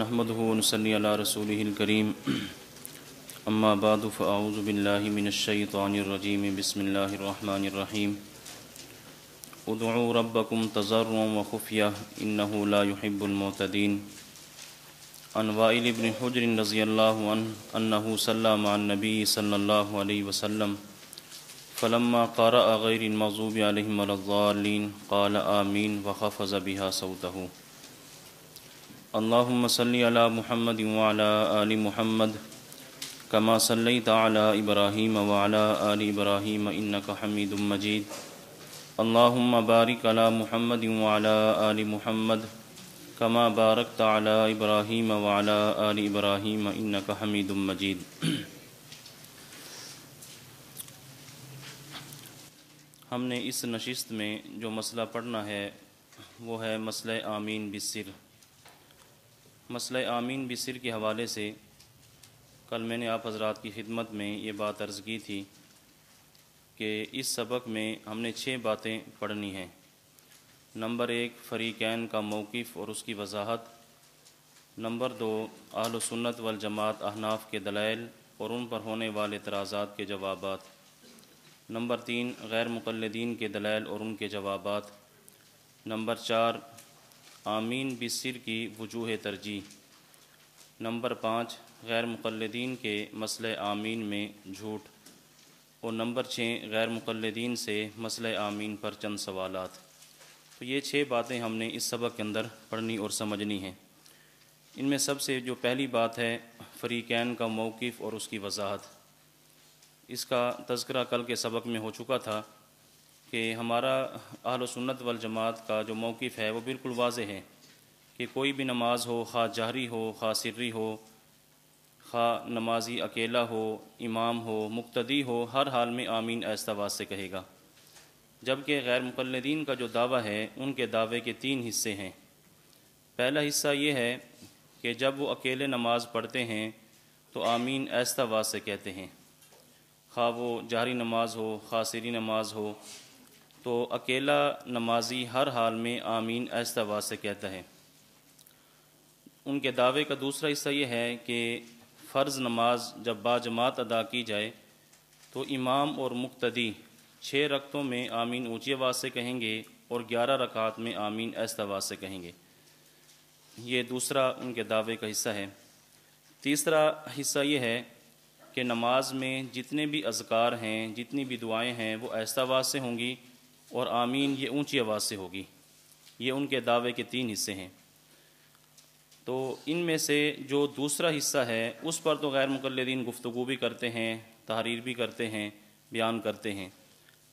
نحمده ونصلي على رسوله الكريم اما بعد فاعوذ بالله من الشيطان الرجيم بسم الله الرحمن الرحيم ادعوا ربكم تضرعا وخفية انه لا يحب المعتدين. عن وائل بن حجر رضي الله عنه انه صلى مع النبي صلى الله عليه وسلم فلما قرأ غير المغضوب عليهم ولا الضالين قال آمين وخفض بها صوته. اللهم صل على محمد وعلى آل محمد كما صليت على إبراهيم وعلى آل إبراهيم إنك حميد مجيد. اللهم بارك على محمد وعلى آل محمد كما باركت على إبراهيم وعلى آل إبراهيم إنك حميد مجيد. ہم نے اس نشست میں جو مسئلہ پڑھنا ہے وہ ہے مسئلہ آمین بالسر. مسئلہ آمین بالسر کے حوالے سے کل میں نے آپ حضرات کی خدمت میں یہ بات عرض کی تھی کہ اس سبق میں ہم نے 6 باتیں پڑھنی ہیں. نمبر 1 فریقین کا موقف اور اس کی وضاحت. نمبر 2 اہل سنت والجماعت احناف کے دلائل اور ان پر ہونے والے اعتراضات کے جوابات. نمبر 3 غیر مقلدین کے دلائل اور ان کے جوابات. نمبر 4 آمین بالسر کی وجوہ ترجیح. نمبر 5 غیر مقلدین کے مسئلہ آمین میں جھوٹ. اور نمبر 6 غیر مقلدین سے مسئلہ آمین پر چند سوالات. تو یہ 6 باتیں ہم نے اس سبق کے اندر پڑھنی اور سمجھنی ہیں. ان میں سب سے جو پہلی بات ہے فریقین کا موقف اور اس کی وضاحت. اس کا تذکرہ کل کے سبق میں ہو چکا تھا کہ ہمارا اہل سنت والجماعت کا جو موقف ہے وہ بالکل واضح ہے کہ کوئی بھی نماز ہو، خواہ جہری ہو خواہ سری ہو، خواہ نمازی اکیلا ہو، امام ہو، مقتدی ہو، ہر حال میں آمین آہستہ آواز سے کہے گا. جبکہ غیر مقلدین کا جو دعویٰ ہے ان کے دعوے کے 3 حصے ہیں. پہلا حصہ یہ ہے کہ جب وہ اکیلے نماز پڑھتے ہیں تو آمین آہستہ آواز سے کہتے ہیں، خواہ وہ جہری نماز ہو خواہ سری نماز ہو، تو اکیلا نمازی ہر حال میں آمین آہستہ آواز سے کہتا ہے. ان کے دعوے کا دوسرا حصہ یہ ہے کہ فرض نماز جب باجماعت ادا کی جائے تو امام اور مقتدی 6 رکعتوں میں آمین اونچی آواز سے کہیں گے اور 11 رکعات میں آمین آہستہ آواز سے کہیں گے. یہ دوسرا ان کے دعوے کا حصہ ہے. تیسرا حصہ یہ ہے کہ نماز میں جتنے بھی اذکار ہیں، جتنی بھی دعائیں ہیں وہ آہستہ آواز سے ہوں گی اور آمین یہ اونچی آواز سے ہوگی. یہ ان کے دعوے کے 3 حصے ہیں. تو ان میں سے جو دوسرا حصہ ہے اس پر تو غیر مقلدین گفتگو بھی کرتے ہیں، تحریر بھی کرتے ہیں، بیان کرتے ہیں.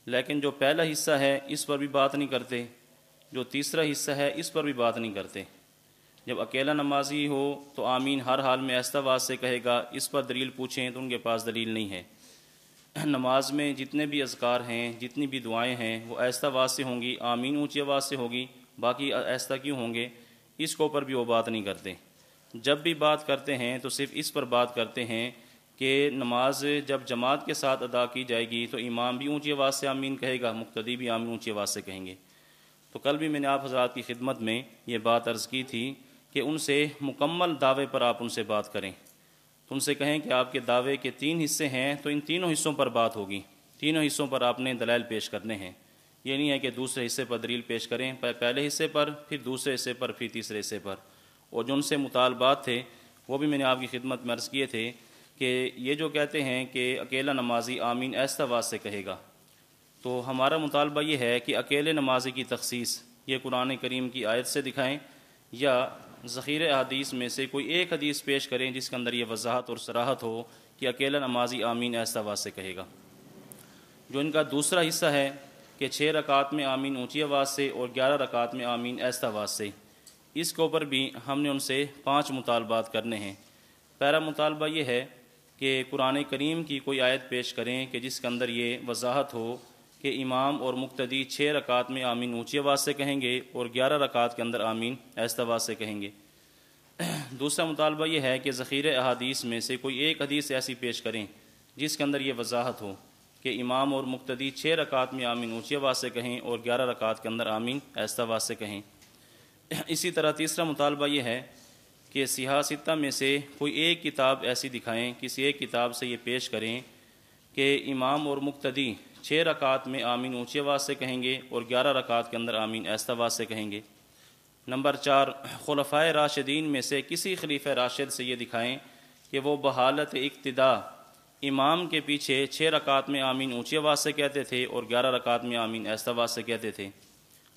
لیکن جو پہلا حصہ ہے اس پر بھی بات نہیں کرتے. جو تیسرا حصہ ہے اس پر بھی بات نہیں کرتے. جب اکیلا نمازی ہو تو آمین ہر حال میں آہستہ آواز سے کہے گا. اس پر دلیل پوچھیں تو ان کے پاس دلیل نہیں ہے. نماز میں جتنے بھی اذکار ہیں، جتنی بھی دعائیں ہیں وہ آہستہ آواز سے ہوں گی، آمین اونچی آواز سے ہوگی. باقی آہستہ کیوں ہوں گے اس کے اوپر بھی وہ بات نہیں کرتے. جب بھی بات کرتے ہیں تو صرف اس پر بات کرتے ہیں کہ نماز جب جماعت کے ساتھ ادا کی جائے گی تو امام بھی اونچی آواز سے آمین کہے گا، مقتدی بھی آمین اونچی آواز سے کہیں گے. تو کل بھی میں نے آپ حضرات کی خدمت میں یہ بات عرض کی تھی کہ ان سے مکمل دعوے پر آپ ان سے بات کریں. تو ان سے کہیں کہ آپ کے دعوے کے 3 حصے ہیں تو ان تینوں حصوں پر بات ہوگی. تینوں حصوں پر آپ نے دلائل پیش کرنے ہیں. یہ نہیں ہے کہ دوسرے حصے پر دلیل پیش کریں، پہلے حصے پر، پھر دوسرے حصے پر، پھر تیسرے حصے پر. اور جو ان سے مطالبات تھے وہ بھی میں نے آپ کی خدمت میں عرض کیے تھے کہ یہ جو کہتے ہیں کہ اکیلا نمازی آمین آہستہ آواز سے کہے گا، تو ہمارا مطالبہ یہ ہے کہ اکیلے نمازی کی تخصیص یہ قرآن کریم کی آیت سے دکھائیں یا ذخیرہ احادیث میں سے کوئی ایک حدیث پیش کریں جس کے اندر یہ وضاحت اور صراحت ہو کہ اکیلا نمازی آمین آہستہ آواز سے کہے گا. جو ان کا دوسرا حصہ ہے کہ 6 رکعات میں آمین اونچی آواز سے اور 11 رکعات میں آمین آہستہ آواز سے، اس کے اوپر بھی ہم نے ان سے 5 مطالبات کرنے ہیں. پہلا مطالبہ یہ ہے کہ قرآن کریم کی کوئی آیت پیش کریں کہ جس کے اندر یہ وضاحت ہو کہ امام اور مقتدی 6 رکعات میں آمین اونچی آواز سے کہیں گے اور 11 رکعات کے اندر آمین آہستہ آواز سے کہیں گے. دوسرا مطالبہ یہ ہے کہ ذخیرہ احادیث میں سے کوئی ایک حدیث ایسی پیش کریں جس کے اندر یہ وضاحت ہو کہ امام اور مقتدی 6 رکعات میں آمین اونچی آواز سے کہیں اور 11 رکعات کے اندر آمین آہستہ آواز سے کہیں. اسی طرح تیسرا مطالبہ یہ ہے کہ سیاہ ستہ میں سے کوئی ایک کتاب ایسی دکھائیں، کسی ایک کتاب سے یہ پیش کریں کہ امام اور مقتدی 6 رکعت میں آمین اونچی آواز سے کہیں گے اور 11 رکعت کے اندر آمین آہستہ آواز سے کہیں گے۔ نمبر 4، خلفائے راشدین میں سے کسی خلیفہ راشد سے یہ دکھائیں کہ وہ بحالت اقتدا امام کے پیچھے 6 رکعت میں آمین اونچی آواز سے کہتے تھے اور 11 رکعت میں آمین آہستہ آواز سے کہتے تھے۔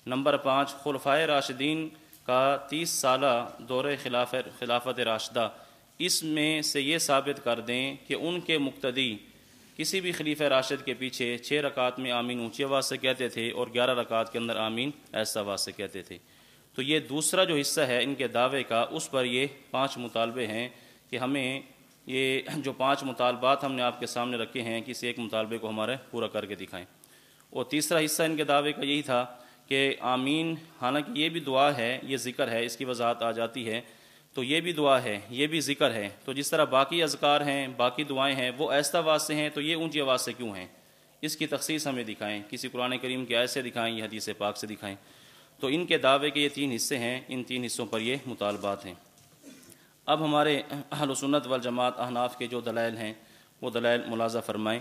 نمبر 5، خلفائے راشدین کا 30 سالہ دورہ خلافت راشدہ، اس میں سے یہ ثابت کر دیں کہ ان کے مقتدی کسی بھی خلیفہ راشد کے پیچھے 6 رکعت میں آمین اونچی آواز سے کہتے تھے اور 11 رکعت کے اندر آمین آہستہ آواز سے کہتے تھے۔ تو یہ دوسرا جو حصہ ہے ان کے دعوے کا، اس پر یہ 5 مطالبے ہیں کہ ہمیں یہ جو 5 مطالبات ہم نے آپ کے سامنے رکھے ہیں، کسی ایک مطالبے کو ہمارے پورا کر کے دکھائیں۔ اور تیسرا حصہ ان کے دعوے کا یہی تھا کہ آمین، حالانکہ یہ بھی دعا ہے، یہ ذکر ہے، اس کی وضاحت آ جاتی ہے، تو یہ بھی دعا ہے، یہ بھی ذکر ہے، تو جس طرح باقی اذکار ہیں، باقی دعائیں ہیں، وہ آہستہ آواز سے ہیں، تو یہ اونچی آواز سے کیوں ہیں؟ اس کی تخصیص ہمیں دکھائیں، کسی قرآن کریم کی آیت سے دکھائیں یا حدیث پاک سے دکھائیں۔ تو ان کے دعوے کے یہ 3 حصے ہیں، ان 3 حصوں پر یہ مطالبات ہیں۔ اب ہمارے اہل سنت والجماعت احناف کے جو دلائل ہیں وہ دلائل ملاحظہ فرمائیں۔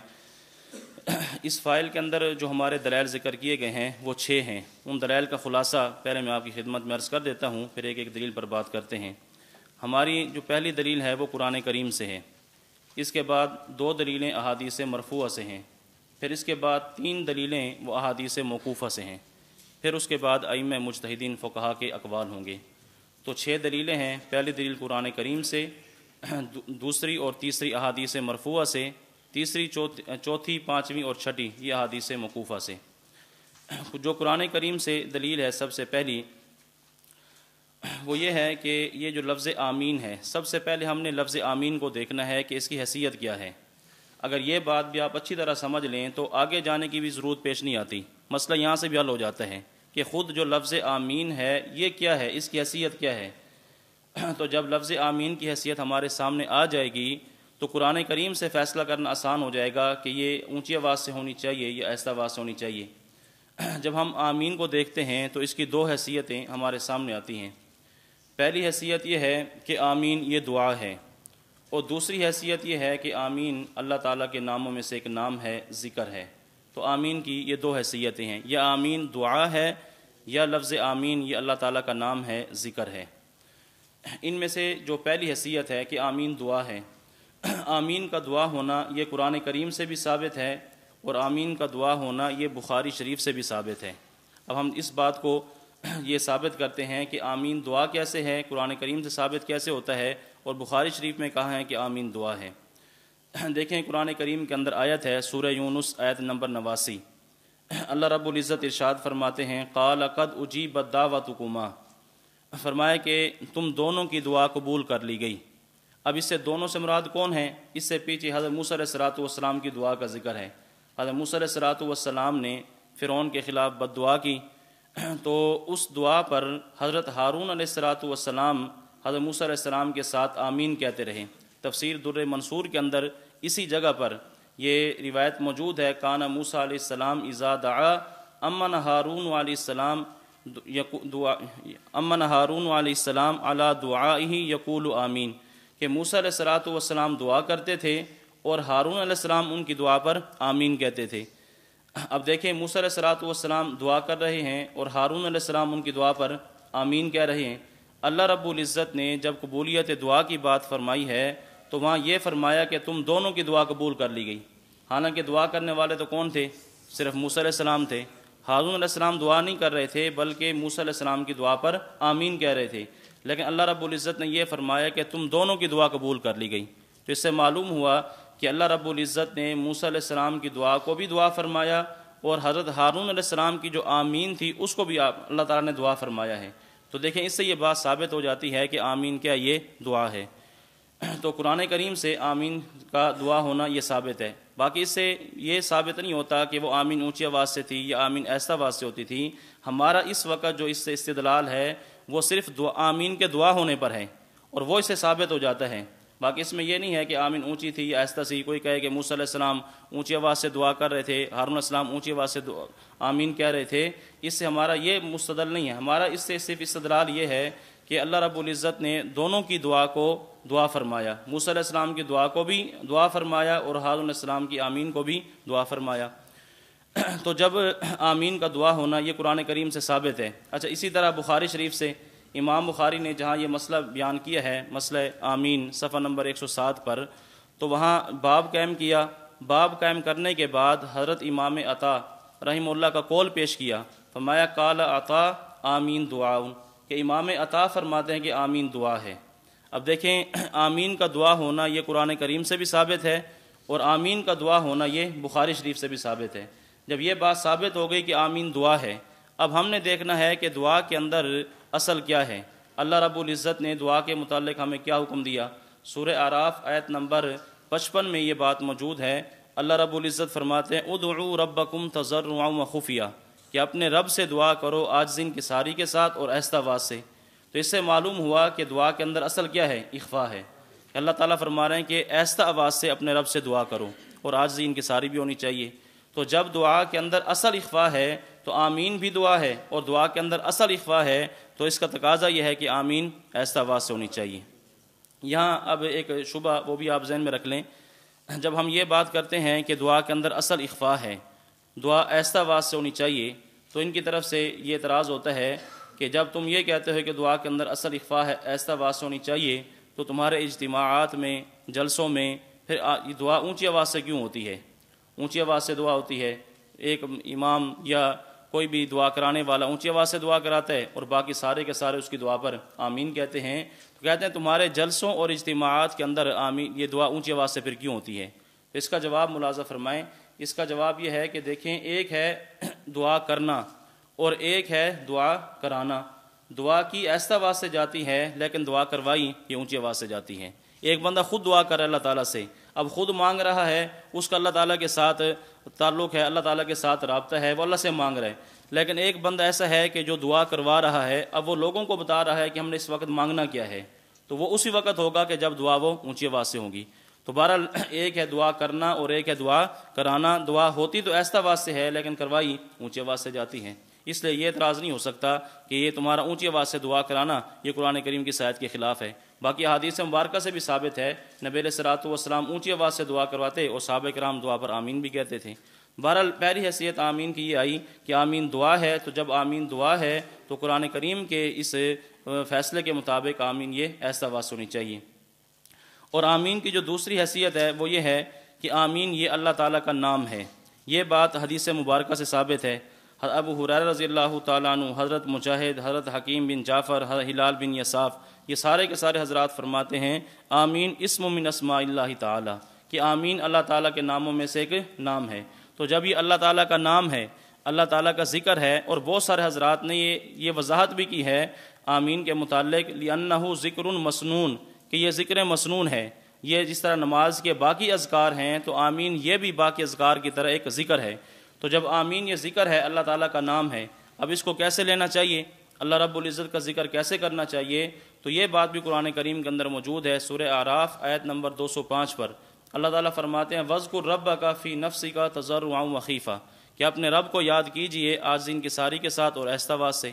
اس فائل کے اندر جو ہمارے دلائل ذکر کیے گئے ہیں وہ 6 ہیں۔ ان دلائل کا خلاصہ پہلے میں آپ کی خدمت میں عرض کر دیتا ہوں، پھر ایک ایک دلیل پر بات کرتے ہیں۔ ہماری جو پہلی دلیل ہے وہ قرآن کریم سے ہے، اس کے بعد 2 دلیلیں احادیث مرفوعہ سے ہیں، پھر اس کے بعد 3 دلیلیں وہ احادیث موقوفہ سے ہیں، پھر اس کے بعد ائمہ مجتہدین فقہا کے اقوال ہوں گے۔ تو 6 دلیلیں ہیں۔ پہلی دلیل قرآن کریم سے، دوسری اور تیسری احادیث مرفوعہ سے، تیسری، چوتھی، 5ویں اور 6ٹھی یہ احادیث موقوفہ سے۔ جو قرآن کریم سے دلیل ہے سب سے پہلی، وہ یہ ہے کہ یہ جو لفظ آمین ہے، سب سے پہلے ہم نے لفظ آمین کو دیکھنا ہے کہ اس کی حیثیت کیا ہے۔ اگر یہ بات بھی آپ اچھی طرح سمجھ لیں تو آگے جانے کی بھی ضرورت پیش نہیں آتی، مسئلہ یہاں سے بھی حل ہو جاتا ہے کہ خود جو لفظ آمین ہے یہ کیا ہے، اس کی حیثیت کیا ہے۔ تو جب لفظ آمین کی حیثیت ہمارے سامنے آ جائے گی تو قرآن کریم سے فیصلہ کرنا آسان ہو جائے گا کہ یہ اونچی آواز سے ہونی چاہیے یا آہستہ آواز سے ہونی چاہیے۔ جب ہم آمین کو دیکھتے ہیں تو اس کی 2 حیثیتیں ہمارے سامنے آتی ہیں۔ پہلی حیثیت یہ ہے کہ آمین یہ دعا ہے، اور دوسری حیثیت یہ ہے کہ آمین اللہ تعالیٰ کے ناموں میں سے ایک نام ہے، ذکر ہے۔ تو آمین کی یہ 2 حیثیتیں ہیں، یا آمین دعا ہے یا لفظ آمین یہ اللہ تعالیٰ کا نام ہے، ذکر ہے۔ ان میں سے جو پہلی حیثیت ہے کہ آمین دعا ہے، آمین کا دعا ہونا یہ قرآن کریم سے بھی ثابت ہے، اور آمین کا دعا ہونا یہ بخاری شریف سے بھی ثابت ہے۔ اب ہم اس بات کو یہ ثابت کرتے ہیں کہ آمین دعا کیسے ہے، قرآن کریم سے ثابت کیسے ہوتا ہے، اور بخاری شریف میں کہا ہے کہ آمین دعا ہے۔ دیکھیں قرآن کریم کے اندر آیت ہے، سورہ یونس آیت نمبر 89، اللہ رب العزت ارشاد فرماتے ہیں، قال قد اجیبت دعوتکما، فرمایا کہ تم دونوں کی دعا قبول کر لی گئی۔ اب اس سے دونوں سے مراد کون ہیں؟ اس سے پیچھے حضرت موسیٰ علیہ السلام کی دعا کا ذکر ہے۔ حضرت موسیٰ علیہ السلام نے فرعون کے خلاف بد دعا کی، تو اس دعا پر حضرت ہارون علیہ السلام حضرت موسیٰ علیہ السلام کے ساتھ آمین کہتے رہے۔ تفسیر در منصور کے اندر اسی جگہ پر یہ روایت موجود ہے، کان موسیٰ علیہ السلام اذا دعا امن ہارون علیہ السلام علی دعائہ یقول آمین، کہ موسیٰ علیہ السلام دعا کرتے تھے اور ہارون علیہ السلام ان کی دعا پر آمین کہتے تھے۔ اب دیکھیں موسیٰ علیہ السلام دعا کر رہے ہیں اور ہارون علیہ السلام ان کی دعا پر آمین کہہ رہے ہیں۔ اللہ رب العزت نے جب قبولیت دعا کی بات فرمائی ہے تو وہاں یہ فرمایا کہ تم دونوں کی دعا قبول کر لی گئی، حالانکہ دعا کرنے والے تو کون تھے؟ صرف موسیٰ علیہ السلام تھے۔ ہارون علیہ السلام دعا نہیں کر رہے تھے بلکہ موسیٰ علیہ السلام کی دعا پر آمین کہہ رہے تھے، لیکن اللہ رب العزت نے یہ فرمایا کہ تم دونوں کی دعا قبول کر لی گئی۔ تو اس سے معلوم ہوا کہ اللہ رب العزت نے موسیٰ علیہ السلام کی دعا کو بھی دعا فرمایا، اور حضرت ہارون علیہ السلام کی جو آمین تھی اس کو بھی اللہ تعالیٰ نے دعا فرمایا ہے۔ تو دیکھیں اس سے یہ بات ثابت ہو جاتی ہے کہ آمین کیا یہ دعا ہے۔ تو قرآن کریم سے آمین کا دعا ہونا یہ ثابت ہے۔ باقی اس سے یہ ثابت نہیں ہوتا کہ وہ آمین اونچی آواز سے تھی یا آمین آہستہ آواز سے ہوتی تھی۔ ہمارا اس وقت جو اس سے استدلال ہے وہ صرف آمین کے دعا ہونے پر ہے، اور وہ اس سے ثابت ہو جاتا ہے۔ باقی اس میں یہ نہیں ہے کہ آمین اونچی تھی یا آہستہ سی، کوئی کہے کہ موسیٰ علیہ السلام اونچی آواز سے دعا کر رہے تھے، ہارون علیہ السلام اونچی آواز سے آمین کہہ رہے تھے، اس سے ہمارا یہ مستدل نہیں ہے۔ ہمارا اس سے صرف استدلال یہ ہے کہ اللہ رب العزت نے دونوں کی دعا کو دعا فرمایا، موسیٰ علیہ السلام کی دعا کو بھی دعا فرمایا اور ہارون علیہ السلام کی آمین کو بھی دعا فرمایا۔ تو جب آمین کا دعا ہونا یہ قرآن کریم سے ثابت ہے۔ اچھا، اسی طرح بخاری شریف سے امام بخاری نے جہاں یہ مسئلہ بیان کیا ہے، مسئلہ آمین، صفحہ نمبر 107 پر، تو وہاں باب قائم کیا۔ باب قائم کرنے کے بعد حضرت امام عطا رحمہ اللہ کا قول پیش کیا، فرمایا قال عطا آمین دعا، کہ امام عطا فرماتے ہیں کہ آمین دعا ہے۔ اب دیکھیں، آمین کا دعا ہونا یہ قرآن کریم سے بھی ثابت ہے اور آمین کا دعا ہونا یہ بخاری شریف سے بھی ثابت ہے۔ جب یہ بات ثابت ہو گئی کہ آمین دعا ہے، اب ہم نے دیکھنا ہے کہ دعا کے اندر اصل کیا ہے۔ اللہ رب العزت نے دعا کے متعلق ہمیں کیا حکم دیا؟ سورہ اعراف آیت نمبر 55 میں یہ بات موجود ہے۔ اللہ رب العزت فرماتے ہیں ادعوا ربکم تضرعا وخفیہ، کہ اپنے رب سے دعا کرو عاجزی انکساری کے ساتھ اور آہستہ آواز سے۔ تو اس سے معلوم ہوا کہ دعا کے اندر اصل کیا ہے؟ اخفا ہے۔ اللہ تعالیٰ فرما رہے ہیں کہ آہستہ آواز سے اپنے رب سے دعا کرو اور عاجزی انکساری بھی ہونی چاہیے۔ تو جب دعا کے اندر اصل اخفا ہے تو آمین بھی دعا ہے، اور دعا کے اندر اصل اخفا ہے تو اس کا تقاضا یہ ہے کہ آمین آہستہ آواز سے ہونی چاہیے۔ یہاں اب ایک شبہ وہ بھی آپ ذہن میں رکھ لیں، جب ہم یہ بات کرتے ہیں کہ دعا کے اندر اصل اخفا ہے، دعا آہستہ آواز سے ہونی چاہیے، تو ان کی طرف سے یہ اعتراض ہوتا ہے کہ جب تم یہ کہتے ہو کہ دعا کے اندر اصل اخفا ہے، آہستہ آواز سے ہونی چاہیے، تو تمہارے اجتماعات میں، جلسوں میں پھر دعا اونچی آواز سے کیوں ہوتی ہے؟ اونچی آواز سے دعا ہوتی ہے، ایک امام یا کوئی بھی دعا کرانے والا اونچی آواز سے دعا کراتا ہے اور باقی سارے کے سارے اس کی دعا پر آمین کہتے ہیں، تو کہتے ہیں تمہارے جلسوں اور اجتماعات کے اندر آمین یہ دعا اونچی آواز سے پھر کیوں ہوتی ہے؟ تو اس کا جواب ملاحظہ فرمائیں۔ اس کا جواب یہ ہے کہ دیکھیں، ایک ہے دعا کرنا اور ایک ہے دعا کرانا۔ دعا کی آہستہ آواز سے جاتی ہے لیکن دعا کروائی یہ اونچی آواز سے جاتی ہے۔ ایک بندہ خود دعا کر رہا ہے اللہ تعالیٰ سے، اب خود مانگ رہا ہے، اس کا اللہ تعالیٰ کے ساتھ تعلق ہے، اللہ تعالیٰ کے ساتھ رابطہ ہے، وہ اللہ سے مانگ رہا ہے۔ لیکن ایک بندہ ایسا ہے کہ جو دعا کروا رہا ہے، اب وہ لوگوں کو بتا رہا ہے کہ ہم نے اس وقت مانگنا کیا ہے، تو وہ اسی وقت ہوگا کہ جب دعا وہ اونچی آواز سے ہوگی۔ تو بہرحال ایک ہے دعا کرنا اور ایک ہے دعا کرانا۔ دعا ہوتی تو آہستہ آواز سے ہے لیکن کروائی اونچی آواز سے جاتی ہے، اس لیے یہ اعتراض نہیں ہو سکتا کہ یہ تمہارا اونچی آواز سے دعا کرانا یہ قرآن کریم کی آیت کے خلاف ہے۔ باقی احادیث مبارکہ سے بھی ثابت ہے، نبی علیہ الصلوۃ والسلام اونچی آواز سے دعا کرواتے اور صحابہ کرام دعا پر آمین بھی کہتے تھے۔ بہرحال پہلی حیثیت آمین کی یہ آئی کہ آمین دعا ہے، تو جب آمین دعا ہے تو قرآن کریم کے اس فیصلے کے مطابق آمین یہ آہستہ آواز ہونی چاہیے۔ اور آمین کی جو دوسری حیثیت ہے وہ یہ ہے کہ آمین یہ اللہ تعالیٰ کا نام ہے۔ یہ بات حدیث مبارکہ سے ثابت ہے۔ ابو ہریرہ رضی اللہ تعالیٰ عنہ، حضرت مجاہد، حضرت حکیم بن جعفر، ہلال بن یصاف، یہ سارے کے سارے حضرات فرماتے ہیں آمین اسم من اسماء اللہ تعالیٰ، کہ آمین اللہ تعالیٰ کے ناموں میں سے ایک نام ہے۔ تو جب یہ اللہ تعالیٰ کا نام ہے، اللہ تعالیٰ کا ذکر ہے، اور بہت سارے حضرات نے یہ وضاحت بھی کی ہے آمین کے متعلق، لِأَنَّهُ ذِكْرٌ مَسْنُونٌ، کہ یہ ذکر مسنون ہے۔ یہ جس طرح نماز کے باقی اذکار ہیں تو آمین یہ بھی باقی اذکار کی طرح ایک ذکر ہے۔ تو جب آمین یہ ذکر ہے، اللہ تعالیٰ کا نام ہے، اب اس کو کیسے لینا چاہیے، اللہ رب العزت کا ذکر کیسے کرنا چاہیے، تو یہ بات بھی قرآن کریم کے اندر موجود ہے۔ سورہ اعراف آیت نمبر 205 پر اللہ تعالیٰ فرماتے ہیں وَاذْكُرْ رَبَّكَ فِي نَفْسِكَ تَضَرُّعًا وَخِيفَةً، کہ اپنے رب کو یاد کیجئے عاجزی انکساری کے ساتھ اور آہستہ آواز سے۔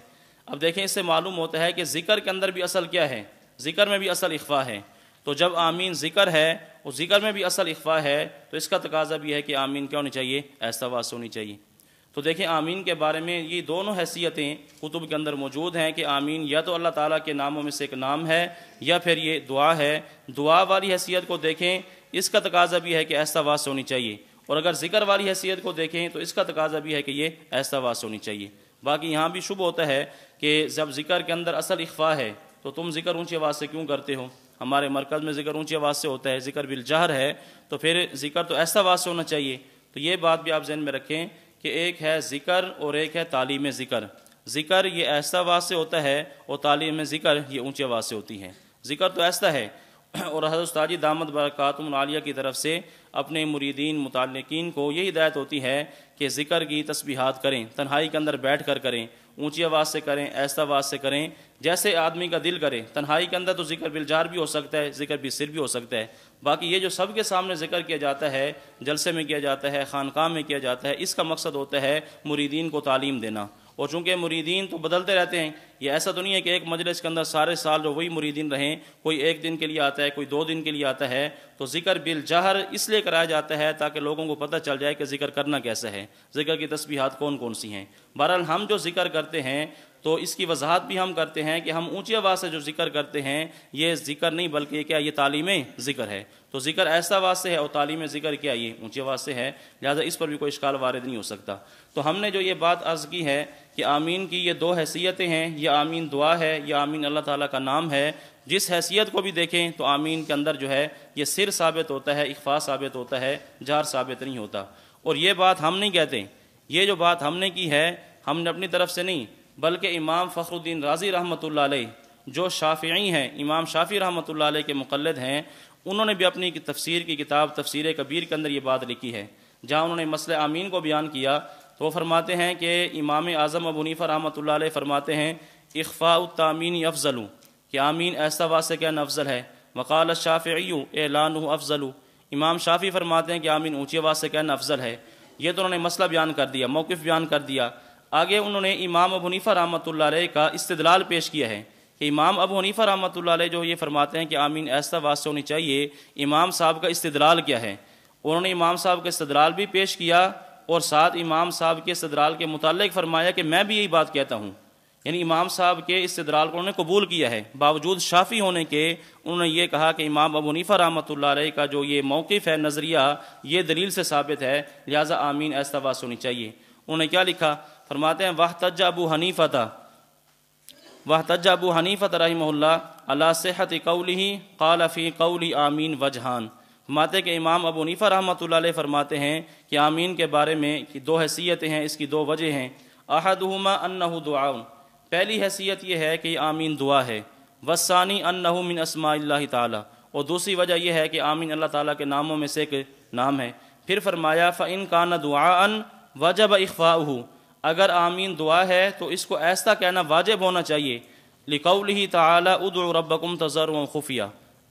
اب دیکھیں، اس سے معلوم ہوتا ہے کہ ذکر کے اندر بھی اصل کیا ہے، ذکر میں بھی اصل اخفا ہے۔ تو جب آمین ذکر ہے اور ذکر میں بھی اصل اخفا ہے تو اس کا تقاضا بھی ہے کہ آمین کیا ہونی چاہیے، آہستہ آواز سے ہونی چاہیے۔ تو دیکھیں، آمین کے بارے میں یہ دونوں حیثیتیں کتب کے اندر موجود ہیں کہ آمین یا تو اللہ تعالیٰ کے ناموں میں سے ایک نام ہے یا پھر یہ دعا ہے۔ دعا والی حیثیت کو دیکھیں، اس کا تقاضا بھی ہے کہ آہستہ آواز سے ہونی چاہیے، اور اگر ذکر والی حیثیت کو دیکھیں تو اس کا تقاضا بھی ہے کہ یہ آہستہ آواز سے ہونی چاہیے۔ باقی یہاں بھی شبہ ہوتا ہے کہ جب ذکر کے اندر اصل اخفا ہے تو تم ذکر اونچی آواز سے کیوں کرتے ہو؟ ہمارے مرکز میں ذکر اونچی آواز سے ہوتا ہے، ذکر بالجہر ہے، تو پھر ذکر تو آہستہ آواز سے ہونا چاہیے۔ تو یہ بات بھی آپ ذہن میں رکھیں کہ ایک ہے ذکر اور ایک ہے تعلیم ذکر۔ ذکر یہ آہستہ آواز سے ہوتا ہے اور تعلیم ذکر یہ اونچی آواز سے ہوتی ہے۔ ذکر تو آہستہ ہے، اور حضرت استاد جی دامت برکاتہم العالیہ کی طرف سے اپنے مریدین متعلقین کو یہ ہدایت ہوتی ہے کہ ذکر کی تسبیحات کریں، تنہائی کے اندر بیٹھ کر کریں، اونچی آواز سے کریں، آہستہ آواز سے کریں، جیسے آدمی کا دل کرے۔ تنہائی کے اندر تو ذکر بالجہر بھی ہو سکتا ہے، ذکر بالسر بھی ہو سکتا ہے۔ باقی یہ جو سب کے سامنے ذکر کیا جاتا ہے، جلسے میں کیا جاتا ہے، خانقاہ میں کیا جاتا ہے، اس کا مقصد ہوتا ہے مریدین کو تعلیم دینا اور چونکہ مریدین تو بدلتے رہتے ہیں، یہ ایسا تو نہیں ہے کہ ایک مجلس کے اندر سارے سال جو وہی مریدین رہیں، کوئی ایک دن کے لیے آتا ہے، کوئی 2 دن کے لیے آتا ہے، تو ذکر بالجہر اس لیے کرایا جاتا ہے تاکہ لوگوں کو پتہ چل جائے کہ ذکر کرنا کیسا ہے، ذکر کی تسبیحات کون کون سی ہیں۔ بہرحال ہم جو ذکر کرتے ہیں تو اس کی وضاحت بھی ہم کرتے ہیں کہ ہم اونچی آواز سے جو ذکر کرتے ہیں یہ ذکر نہیں بلکہ یہ کیا، یہ تعلیم ذکر ہے۔ تو ذکر ایسا آواز سے ہے اور تعلیم ذکر کیا، یہ اونچی آواز سے ہے، لہذا اس پر بھی کوئی اشکال وارد نہیں ہو سکتا۔ تو ہم نے جو یہ بات عرض کی ہے کہ آمین کی یہ 2 حیثیتیں ہیں، یہ آمین دعا ہے، یہ آمین اللہ تعالیٰ کا نام ہے۔ جس حیثیت کو بھی دیکھیں تو آمین کے اندر جو ہے یہ سر ثابت ہوتا ہے، اخفاء ثابت ہوتا ہے، جہر ثابت نہیں ہوتا۔ اور یہ بات ہم نہیں کہتے، یہ جو بات ہم نے کی ہے ہم نے اپنی طرف سے نہیں، بلکہ امام فخر الدین رازی رحمۃ اللہ علیہ جو شافعی ہیں، امام شافعی رحمۃ اللہ علیہ کے مقلد ہیں، انہوں نے بھی اپنی تفسیر کی کتاب تفسیر کبیر کے اندر یہ بات لکھی ہے، جہاں انہوں نے مسئلہ آمین کو بیان کیا تو وہ فرماتے ہیں کہ امام اعظم ابو حنیفہ رحمۃ اللہ علیہ فرماتے ہیں اخفاء التامین افضل، کہ آمین ایسا آواز سے کہنا افضل ہے۔ وقال الشافعی اعلانہ افضل، امام شافعی فرماتے ہیں کہ آمین اونچی آواز سے کہنا افضل ہے۔ یہ تو انہوں نے مسئلہ بیان کر دیا، موقف بیان کر دیا۔ آگے انہوں نے امام ابو حنیفہ رحمۃ اللہ علیہ کا استدلال پیش کیا ہے کہ امام ابو حنیفہ رحمۃ اللہ علیہ جو یہ فرماتے ہیں کہ آمین ایسا آواز سے ہونی چاہیے، امام صاحب کا استدلال کیا ہے۔ انہوں نے امام صاحب کا استدلال بھی پیش کیا اور ساتھ امام صاحب کے استدلال کے متعلق فرمایا کہ میں بھی یہی بات کہتا ہوں، یعنی امام صاحب کے استدلال کو انہوں نے قبول کیا ہے، باوجود شافعی ہونے کے انہوں نے یہ کہا کہ امام ابو حنیفہ رحمۃ اللہ علیہ کا جو یہ موقف ہے، نظریہ، یہ دلیل سے ثابت ہے، لہذا آمین ایسا آواز ہونی چاہیے۔ انہوں نے کیا لکھا، فرماتے ہیں واحتج ابو حنیفہ رحمہ اللہ علی صحت قولہ قال فی قول آمین وجہان، فرماتے ہیں کہ امام ابو حنیفہ رحمۃ اللہ علیہ فرماتے ہیں کہ آمین کے بارے میں 2 حیثیتیں ہیں، اس کی 2 وجہ ہیں۔ احدہما انہ دعاء، پہلی حیثیت یہ ہے کہ یہ آمین دعا ہے، والثانی انہ من اسماء اللہ تعالی، اور دوسری وجہ یہ ہے کہ آمین اللہ تعالیٰ کے ناموں میں سے ایک نام ہے۔ پھر فرمایا فإن کان دعاء وجب اخفاؤہ، اگر آمین دعا ہے تو اس کو ایسا کہنا واجب ہونا چاہیے، لقولہ تعالی ادعوا ربکم تضرعا خفیہ،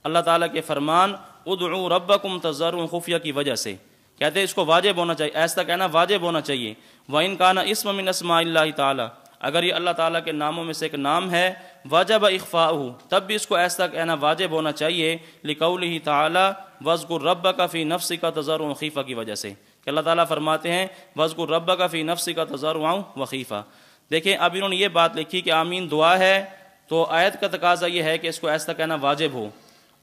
اللہ تعالیٰ کے فرمان ادعوا ربکم تضرعا خفیہ کی وجہ سے کہتے ہیں اس کو واجب ہونا چاہیے، ایسا کہنا واجب ہونا چاہیے۔ وإن کان اسم من اسماء اللہ تعالی، اگر یہ اللہ تعالیٰ کے ناموں میں سے ایک نام ہے، وجب اخفاؤہ، تب بھی اس کو ایسا کہنا واجب ہونا چاہیے، لقولہ تعالی واذکر ربک فی نفسک تضرعا خیفہ کی وجہ سے، کہ اللہ تعالیٰ فرماتے ہیں وَاذْكُرْ رَبَّكَ فِي نَفْسِكَ تَضَرُّعًا وَخِيفًا۔ دیکھیں اب انہوں نے یہ بات لکھی کہ آمین دعا ہے تو آیت کا تقاضا یہ ہے کہ اس کو ایسا کہنا واجب ہو،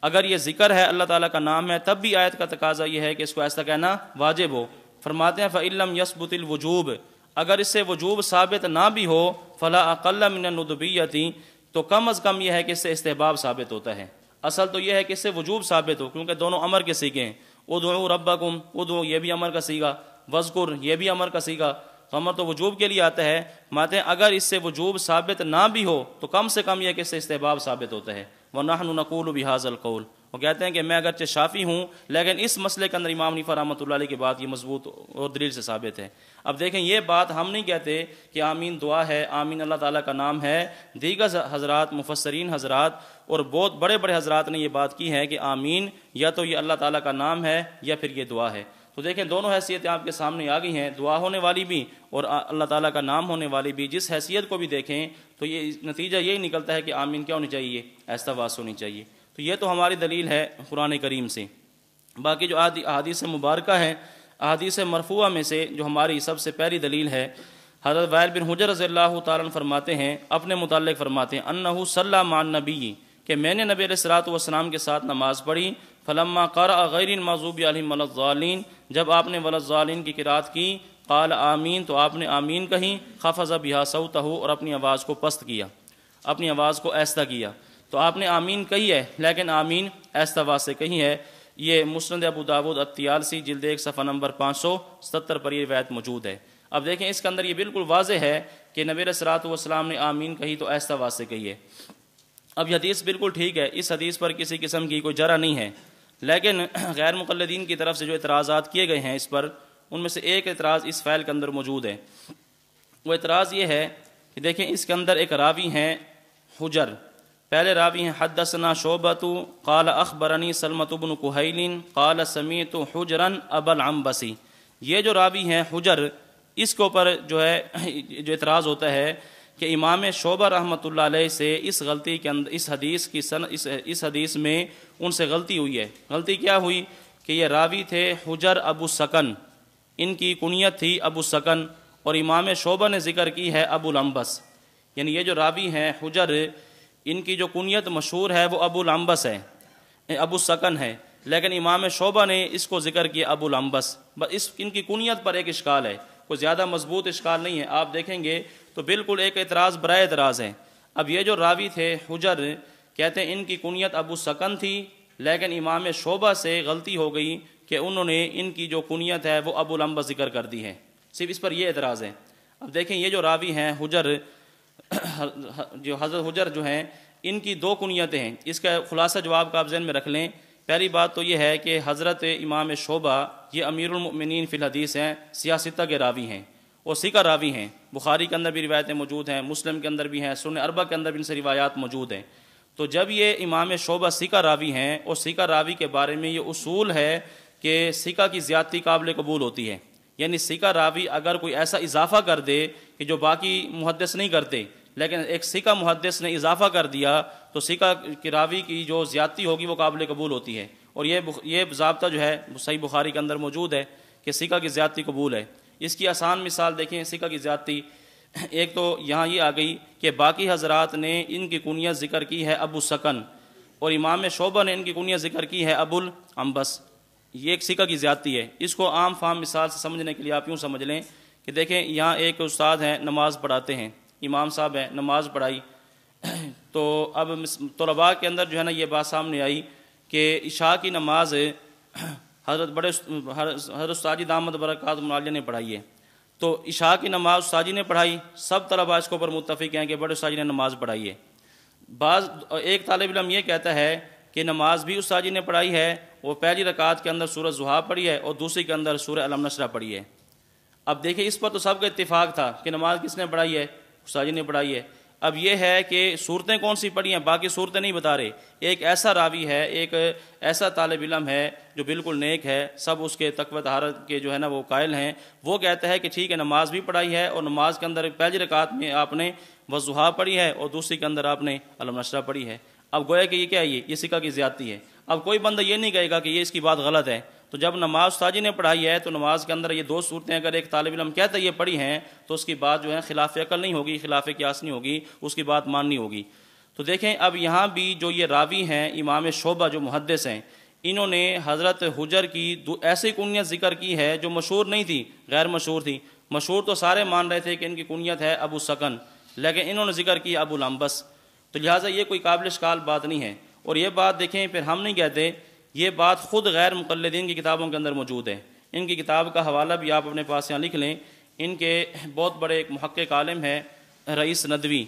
اگر یہ ذکر ہے اللہ تعالیٰ کا نام ہے تب بھی آیت کا تقاضا یہ ہے کہ اس کو ایسا کہنا واجب ہو۔ فرماتے ہیں فَإِن لَمْ يَثْبُتِ الْوُجُوبُ، اگر اس سے وجوب ثابت نہ بھی ہو، فَلَا أَقَلَّ مِنَ النُّدْبِيَّةِ، تو کم از کم یہ ہے کہ اس سے استحباب ثابت ہوتا ہے۔ اصل تو یہ ہے کہ اس سے وجوب ثابت ہو، کیونکہ دونوں امر کے صیغے ہیں، ادعوا ربکم، ادعوا یہ بھی امر کا صیغہ، وذکر یہ بھی امر کا صیغہ، امر تو وجوب کے لیے آتا ہے۔ ماتے ہیں اگر اس سے وجوب ثابت نہ بھی ہو تو کم سے کم یہ کہ اس سے استحباب ثابت ہوتا ہے۔ وَنَحْنُ نَقُولُ بِهَذَا الْقَوْلِ، وہ کہتے ہیں کہ میں اگرچہ شافعی ہوں لیکن اس مسئلے کے اندر امام حنیفہ رحمۃ اللہ علیہ کی بات یہ مضبوط اور دلیل سے ثابت ہے۔ اب دیکھیں یہ بات ہم نہیں کہتے کہ آمین دعا ہے، آمین اللہ تعالیٰ کا نام ہے، دیگر حضرات مفسرین حضرات اور بہت بڑے بڑے حضرات نے یہ بات کی ہے کہ آمین یا تو یہ اللہ تعالیٰ کا نام ہے یا پھر یہ دعا ہے۔ تو دیکھیں دونوں حیثیتیں آپ کے سامنے آ گئی ہیں، دعا ہونے والی بھی اور اللہ تعالیٰ کا نام ہونے والی بھی۔ جس حیثیت کو بھی دیکھیں تو یہ نتیجہ یہی نکلتا ہے کہ آمین کیا ہونی چاہیے، ایسا آواز ہونی چاہیے۔ تو یہ تو ہماری دلیل ہے قرآن کریم سے۔ باقی جو احادیث مبارکہ ہیں، احادیث مرفوعہ میں سے جو ہماری سب سے پہلی دلیل ہے، حضرت وائل بن حجر رضی اللہ تعالیٰ عنہ فرماتے ہیں، اپنے متعلق فرماتے ہیں انہ صلی مع النبی، کہ میں نے نبی علیہ الصلوۃ والسلام کے ساتھ نماز پڑھی، فلما قرأ غیر المغضوب علیہم ولا الضالین، جب آپ نے ولا الضالین کی قرات کی، قال آمین، تو آپ نے آمین کہی، خفض بہا صوتہ، اور اپنی آواز کو پست کیا، اپنی آواز کو ایستا کیا۔ تو آپ نے آمین کہی ہے لیکن آمین ایستا آواز سے کہی ہے۔ یہ مسند ابو داود الطیالسی جلد 1 صفحہ نمبر 577 پر یہ روایت موجود ہے۔ اب دیکھیں اس کے اندر یہ بالکل واضح ہے کہ نبی علیہ الصلوۃ والسلام نے آمین کہی تو ایستا آواز سے کہی ہے۔ اب یہ حدیث بالکل ٹھیک ہے، اس حدیث پر کسی قسم کی کوئی جرح نہیں ہے، لیکن غیر مقلدین کی طرف سے جو اعتراضات کیے گئے ہیں اس پر، ان میں سے ایک اعتراض اس فعل کے اندر موجود ہے۔ وہ اعتراض یہ ہے کہ دیکھیں اس کے اندر ایک راوی ہیں حجر، پہلے راوی ہیں حدثنا شعبۃ قال اخبرنی سلمۃ بن کہیل قال سمعت حجرا ابا العنبسی۔ یہ جو راوی ہیں حجر، اس کے اوپر جو ہے جو اعتراض ہوتا ہے کہ امام شعبہ رحمۃ اللہ علیہ سے اس غلطی کے اندر اس حدیث میں ان سے غلطی ہوئی ہے۔ غلطی کیا ہوئی کہ یہ راوی تھے حجر ابو سکن، ان کی کنیت تھی ابو سکن، اور امام شعبہ نے ذکر کی ہے ابو الانبس، یعنی یہ جو راوی ہیں حجر، ان کی جو کنیت مشہور ہے وہ ابو الانبس ہے، ابو سکن ہے، لیکن امام شعبہ نے اس کو ذکر کیا ابو الانبس۔ بس ان کی کنیت پر ایک اشکال ہے، کوئی زیادہ مضبوط اشکال نہیں ہے، آپ دیکھیں گے تو بالکل ایک اعتراض برائے اعتراض ہے۔ اب یہ جو راوی تھے حجر، کہتے ہیں ان کی کنیت ابو سکن تھی، لیکن امام شعبہ سے غلطی ہو گئی کہ انہوں نے ان کی جو کنیت ہے وہ ابو الانبس ذکر کر دی ہے، صرف اس پر یہ اعتراض ہے۔ اب دیکھیں یہ جو راوی ہیں حجر، جو حضرت حجر جو ہیں، ان کی دو کنیتیں ہیں۔ اس کا خلاصہ جواب کا آپ ذہن میں رکھ لیں۔ پہلی بات تو یہ ہے کہ حضرت امام شعبہ یہ امیر المؤمنین فی الحدیث ہیں، سیاستہ کے راوی ہیں اور ثقہ راوی ہیں، بخاری کے اندر بھی روایتیں موجود ہیں، مسلم کے اندر بھی ہیں، سنن اربع کے اندر بھی ان سے روایات موجود ہیں۔ تو جب یہ امام شعبہ ثقہ راوی ہیں اور ثقہ راوی کے بارے میں یہ اصول ہے کہ ثقہ کی زیادتی قابل قبول ہوتی ہے، یعنی ثقہ راوی اگر کوئی ایسا اضافہ کر دے کہ جو باقی محدث نہیں کرتے، لیکن ایک ثقہ محدث نے اضافہ کر دیا تو ثقہ کی راوی کی جو زیادتی ہوگی وہ قابل قبول ہوتی ہے، اور یہ ضابطہ جو ہے صحیح بخاری کے اندر موجود ہے کہ ثقہ کی زیادتی قبول ہے۔ اس کی آسان مثال دیکھیں ثقہ کی زیادتی، ایک تو یہاں یہ آ گئی کہ باقی حضرات نے ان کی کنیت ذکر کی ہے ابو سکن، اور امام شعبہ نے ان کی کنیت ذکر کی ہے ابو الانبس، یہ ایک ثقہ کی زیادتی ہے۔ اس کو عام فہم مثال سے سمجھنے کے لیے آپ یوں سمجھ لیں کہ دیکھیں یہاں ایک استاد ہیں نماز پڑھاتے ہیں، امام صاحب ہیں، نماز پڑھائی، تو اب طلباء کے اندر جو ہے نا یہ بات سامنے آئی کہ عشاء کی نماز حضرت استاد جی دامت برکات عالیہ نے پڑھائی ہے، تو عشاء کی نماز استاد جی نے پڑھائی، سب طلباء اس کے اوپر متفق ہیں کہ بڑے استاد جی نے نماز پڑھائی ہے۔ ایک طالب علم یہ کہتا ہے کہ نماز بھی استاد جی نے پڑھائی ہے، وہ پہلی رکعت کے اندر سورہ ضحیٰ پڑھی ہے اور دوسری کے اندر سورہ الم نشرہ پڑھی ہے۔ اب دیکھیں اس پر تو سب کا اتفاق تھا کہ نماز کس نے پڑھائی ہے، استاد جی نے پڑھائی ہے۔ اب یہ ہے کہ صورتیں کون سی پڑھی ہیں، باقی صورتیں نہیں بتا رہے۔ ایک ایسا راوی ہے، ایک ایسا طالب علم ہے جو بالکل نیک ہے، سب اس کے تقوی طہارت کے جو ہے نا وہ قائل ہیں، وہ کہتا ہے کہ ٹھیک ہے نماز بھی پڑھائی ہے، اور نماز کے اندر پہلی رکعت میں آپ نے والضحیٰ پڑھی ہے اور دوسری کے اندر آپ نے الم نشرہ پڑھی ہے۔ اب گویا کہ یہ کیا ہے، یہ ثقہ کی زیادتی ہے۔ اب کوئی بندہ یہ نہیں کہے گا کہ یہ اس کی بات غلط ہے، تو جب نماز استاد جی نے پڑھائی ہے تو نماز کے اندر یہ دو صورتیں اگر ایک طالب علم کہتا ہے یہ پڑھی ہیں تو اس کی بات جو ہے خلاف عقل نہیں ہوگی، خلاف قیاس نہیں ہوگی، اس کی بات ماننی ہوگی۔ تو دیکھیں اب یہاں بھی جو یہ راوی ہیں امام شعبہ جو محدث ہیں، انہوں نے حضرت حجر کی ایسی کنیت ذکر کی ہے جو مشہور نہیں تھی، غیر مشہور تھی۔ مشہور تو سارے مان رہے تھے کہ ان کی کنیت ہے ابو سکن، لیکن انہوں نے ذکر کی ابو الانبس، تو لہٰذا یہ کوئی قابل اشکال بات نہیں ہے۔ اور یہ بات دیکھیں پھر ہم نہیں کہتے، یہ بات خود غیر مقلدین کی کتابوں کے اندر موجود ہے۔ ان کی کتاب کا حوالہ بھی آپ اپنے پاس یہاں لکھ لیں۔ ان کے بہت بڑے ایک محقق عالم ہے رئیس ندوی،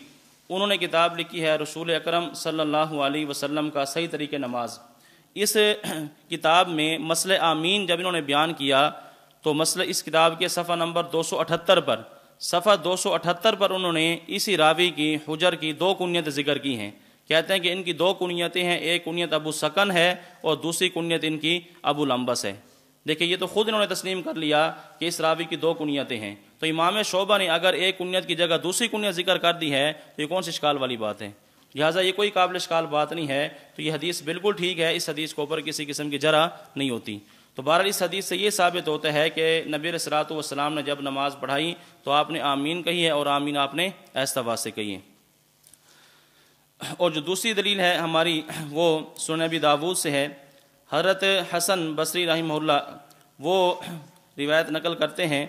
انہوں نے کتاب لکھی ہے رسول اکرم صلی اللہ علیہ وسلم کا صحیح طریقہ نماز۔ اس کتاب میں مسئلہ آمین جب انہوں نے بیان کیا تو مسئلہ اس کتاب کے صفحہ نمبر 278 پر، صفحہ 278 پر انہوں نے اسی راوی کی حجر کی دو کنیت ذکر کی ہیں۔ کہتے ہیں کہ ان کی دو کنیتیں ہیں، ایک کنیت ابو سکن ہے اور دوسری کنیت ان کی ابو الانبس ہے۔ دیکھیں یہ تو خود انہوں نے تسلیم کر لیا کہ اس راوی کی دو کنیتیں ہیں، تو امام شعبہ نے اگر ایک کنیت کی جگہ دوسری کنیت ذکر کر دی ہے تو یہ کون سی اشکال والی بات ہے؟ لہٰذا یہ کوئی قابل اشکال بات نہیں ہے، تو یہ حدیث بالکل ٹھیک ہے، اس حدیث کے اوپر کسی قسم کی جرح نہیں ہوتی۔ تو بہرحال اس حدیث سے یہ ثابت ہوتا ہے کہ نبی علیہ الصلوۃ والسلام نے جب نماز پڑھائی تو آپ نے آمین کہی ہے، اور آمین آپ نے آہستہ آواز سے کہی ہے۔ اور جو دوسری دلیل ہے ہماری وہ سنن ابی داؤد سے ہے۔ حضرت حسن بصری رحمہ اللہ وہ روایت نقل کرتے ہیں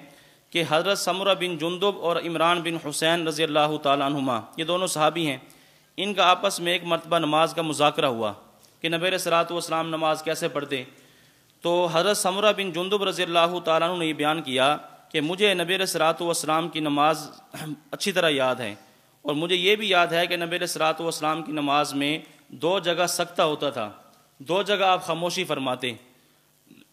کہ حضرت سمرہ بن جندب اور عمران بن حسین رضی اللہ تعالیٰ عنہما، یہ دونوں صحابی ہیں، ان کا آپس میں ایک مرتبہ نماز کا مذاکرہ ہوا کہ نبی علیہ الصلوۃ والسلام نماز کیسے پڑھتے۔ تو حضرت سمرہ بن جندب رضی اللہ تعالیٰ عنہ نے یہ بیان کیا کہ مجھے نبی علیہ الصلوۃ والسلام کی نماز اچھی طرح یاد ہے، اور مجھے یہ بھی یاد ہے کہ نبی علیہ الصلوۃ والسلام کی نماز میں دو جگہ سکتہ ہوتا تھا، دو جگہ آپ خاموشی فرماتے،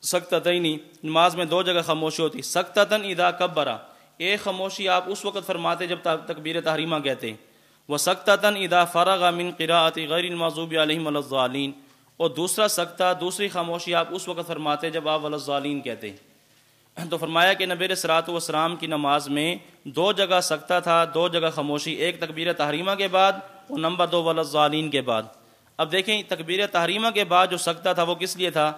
سکتتین، نماز میں دو جگہ خاموشی ہوتی، سکتتن اذا کبرا، ایک خاموشی آپ اس وقت فرماتے جب تکبیر تحریمہ کہتے، وسکتتن اذا فرغ من قراءۃ غیر المغضوب علیہم ولا الضالین، اور دوسرا سکتہ دوسری خاموشی آپ اس وقت فرماتے جب آپ ولا الضالین کہتے۔ تو فرمایا کہ نبی علیہ الصلوۃ والسلام کی نماز میں 2 جگہ سکتہ تھا، 2 جگہ خاموشی، ایک تکبیر تحریمہ کے بعد اور نمبر 2 والضالین کے بعد۔ اب دیکھیں تکبیر تحریمہ کے بعد جو سکتہ تھا وہ کس لیے تھا؟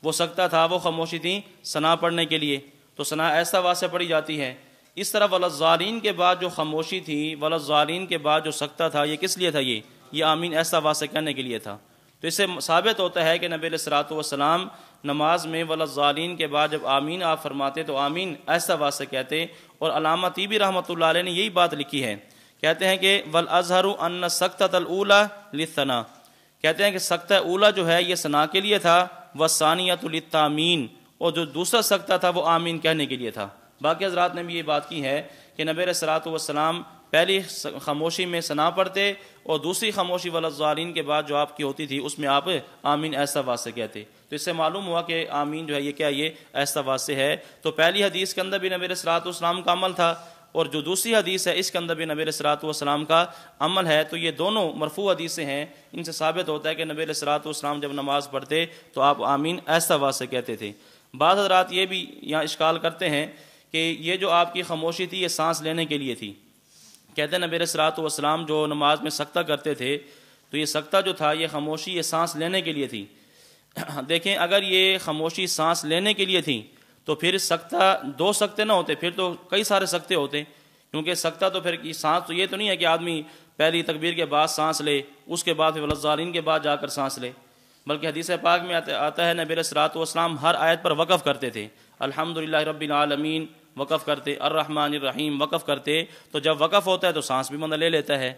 وہ سکتہ تھا، وہ خاموشی تھی ثنا پڑھنے کے لیے، تو ثنا ایسا واسطہ پڑھی جاتی ہے۔ اس طرح والضالین کے بعد جو خاموشی تھی، والضالین کے بعد جو سکتہ تھا، یہ کس لیے تھا؟ یہ آمین ایسا واسطہ کہنے کے لیے تھا۔ تو اس سے ثابت ہوتا ہے کہ نبی علیہ الصلوۃ والسلام نماز میں والضالین کے بعد جب آمین آپ فرماتے تو آمین ایسا واسطہ کہتے۔ اور علامہ طیبی رحمۃ اللہ علیہ نے یہی بات لکھی ہے، کہتے ہیں کہ والازہر ان سکتۃ الاولی للثنا، کہتے ہیں کہ سکتہ اولا جو ہے یہ ثنا کے لیے تھا، والثانیۃ للتامین، اور جو دوسرا سکتہ تھا وہ آمین کہنے کے لیے تھا۔ باقی حضرات نے بھی یہ بات کی ہے کہ نبی علیہ الصلوۃ والسلام پہلی خاموشی میں ثنا پڑھتے اور دوسری خاموشی والضالین کے بعد جو آپ کی ہوتی تھی اس میں آپ آمین ایسا واسطہ کہتے۔ تو اس سے معلوم ہوا کہ آمین جو ہے یہ کیا، یہ ایسا واسطہ ہے۔ تو پہلی حدیث کے اندر بھی نبی علیہ الصلوۃ والسلام کا عمل تھا، اور جو دوسری حدیث ہے اس کے اندر بھی نبی علیہ الصلوۃ والسلام کا عمل ہے۔ تو یہ دونوں مرفوع حدیثیں ہیں، ان سے ثابت ہوتا ہے کہ نبی علیہ الصلوۃ والسلام جب نماز پڑھتے تو آپ آمین ایسا واسطہ کہتے تھے۔ بعض حضرات یہ بھی یہاں اشکال کرتے ہیں کہ یہ جو آپ کی خاموشی تھی یہ سانس لینے کے لیے تھی۔ کہتے ہیں نبی علیہ الصلوۃ والسلام جو نماز میں سکتہ کرتے تھے تو یہ سکتہ جو تھا یہ خاموشی یہ سانس لینے کے لیے تھی۔ دیکھیں اگر یہ خاموشی سانس لینے کے لیے تھی تو پھر سکتہ 2 سکتے نہ ہوتے، پھر تو کئی سارے سکتے ہوتے، کیونکہ سکتہ تو پھر سانس تو یہ تو نہیں ہے کہ آدمی پہلی تکبیر کے بعد سانس لے اس کے بعد پھر والضالین کے بعد جا کر سانس لے، بلکہ حدیث پاک میں آتا ہے نبی علیہ الصلوۃ والسلام ہر آیت پر وقف کرتے تھے، الحمدللہ رب العالمین وقف کرتے، الرحمن الرحیم وقف کرتے۔ تو جب وقف ہوتا ہے تو سانس بھی بندہ لے لیتا ہے۔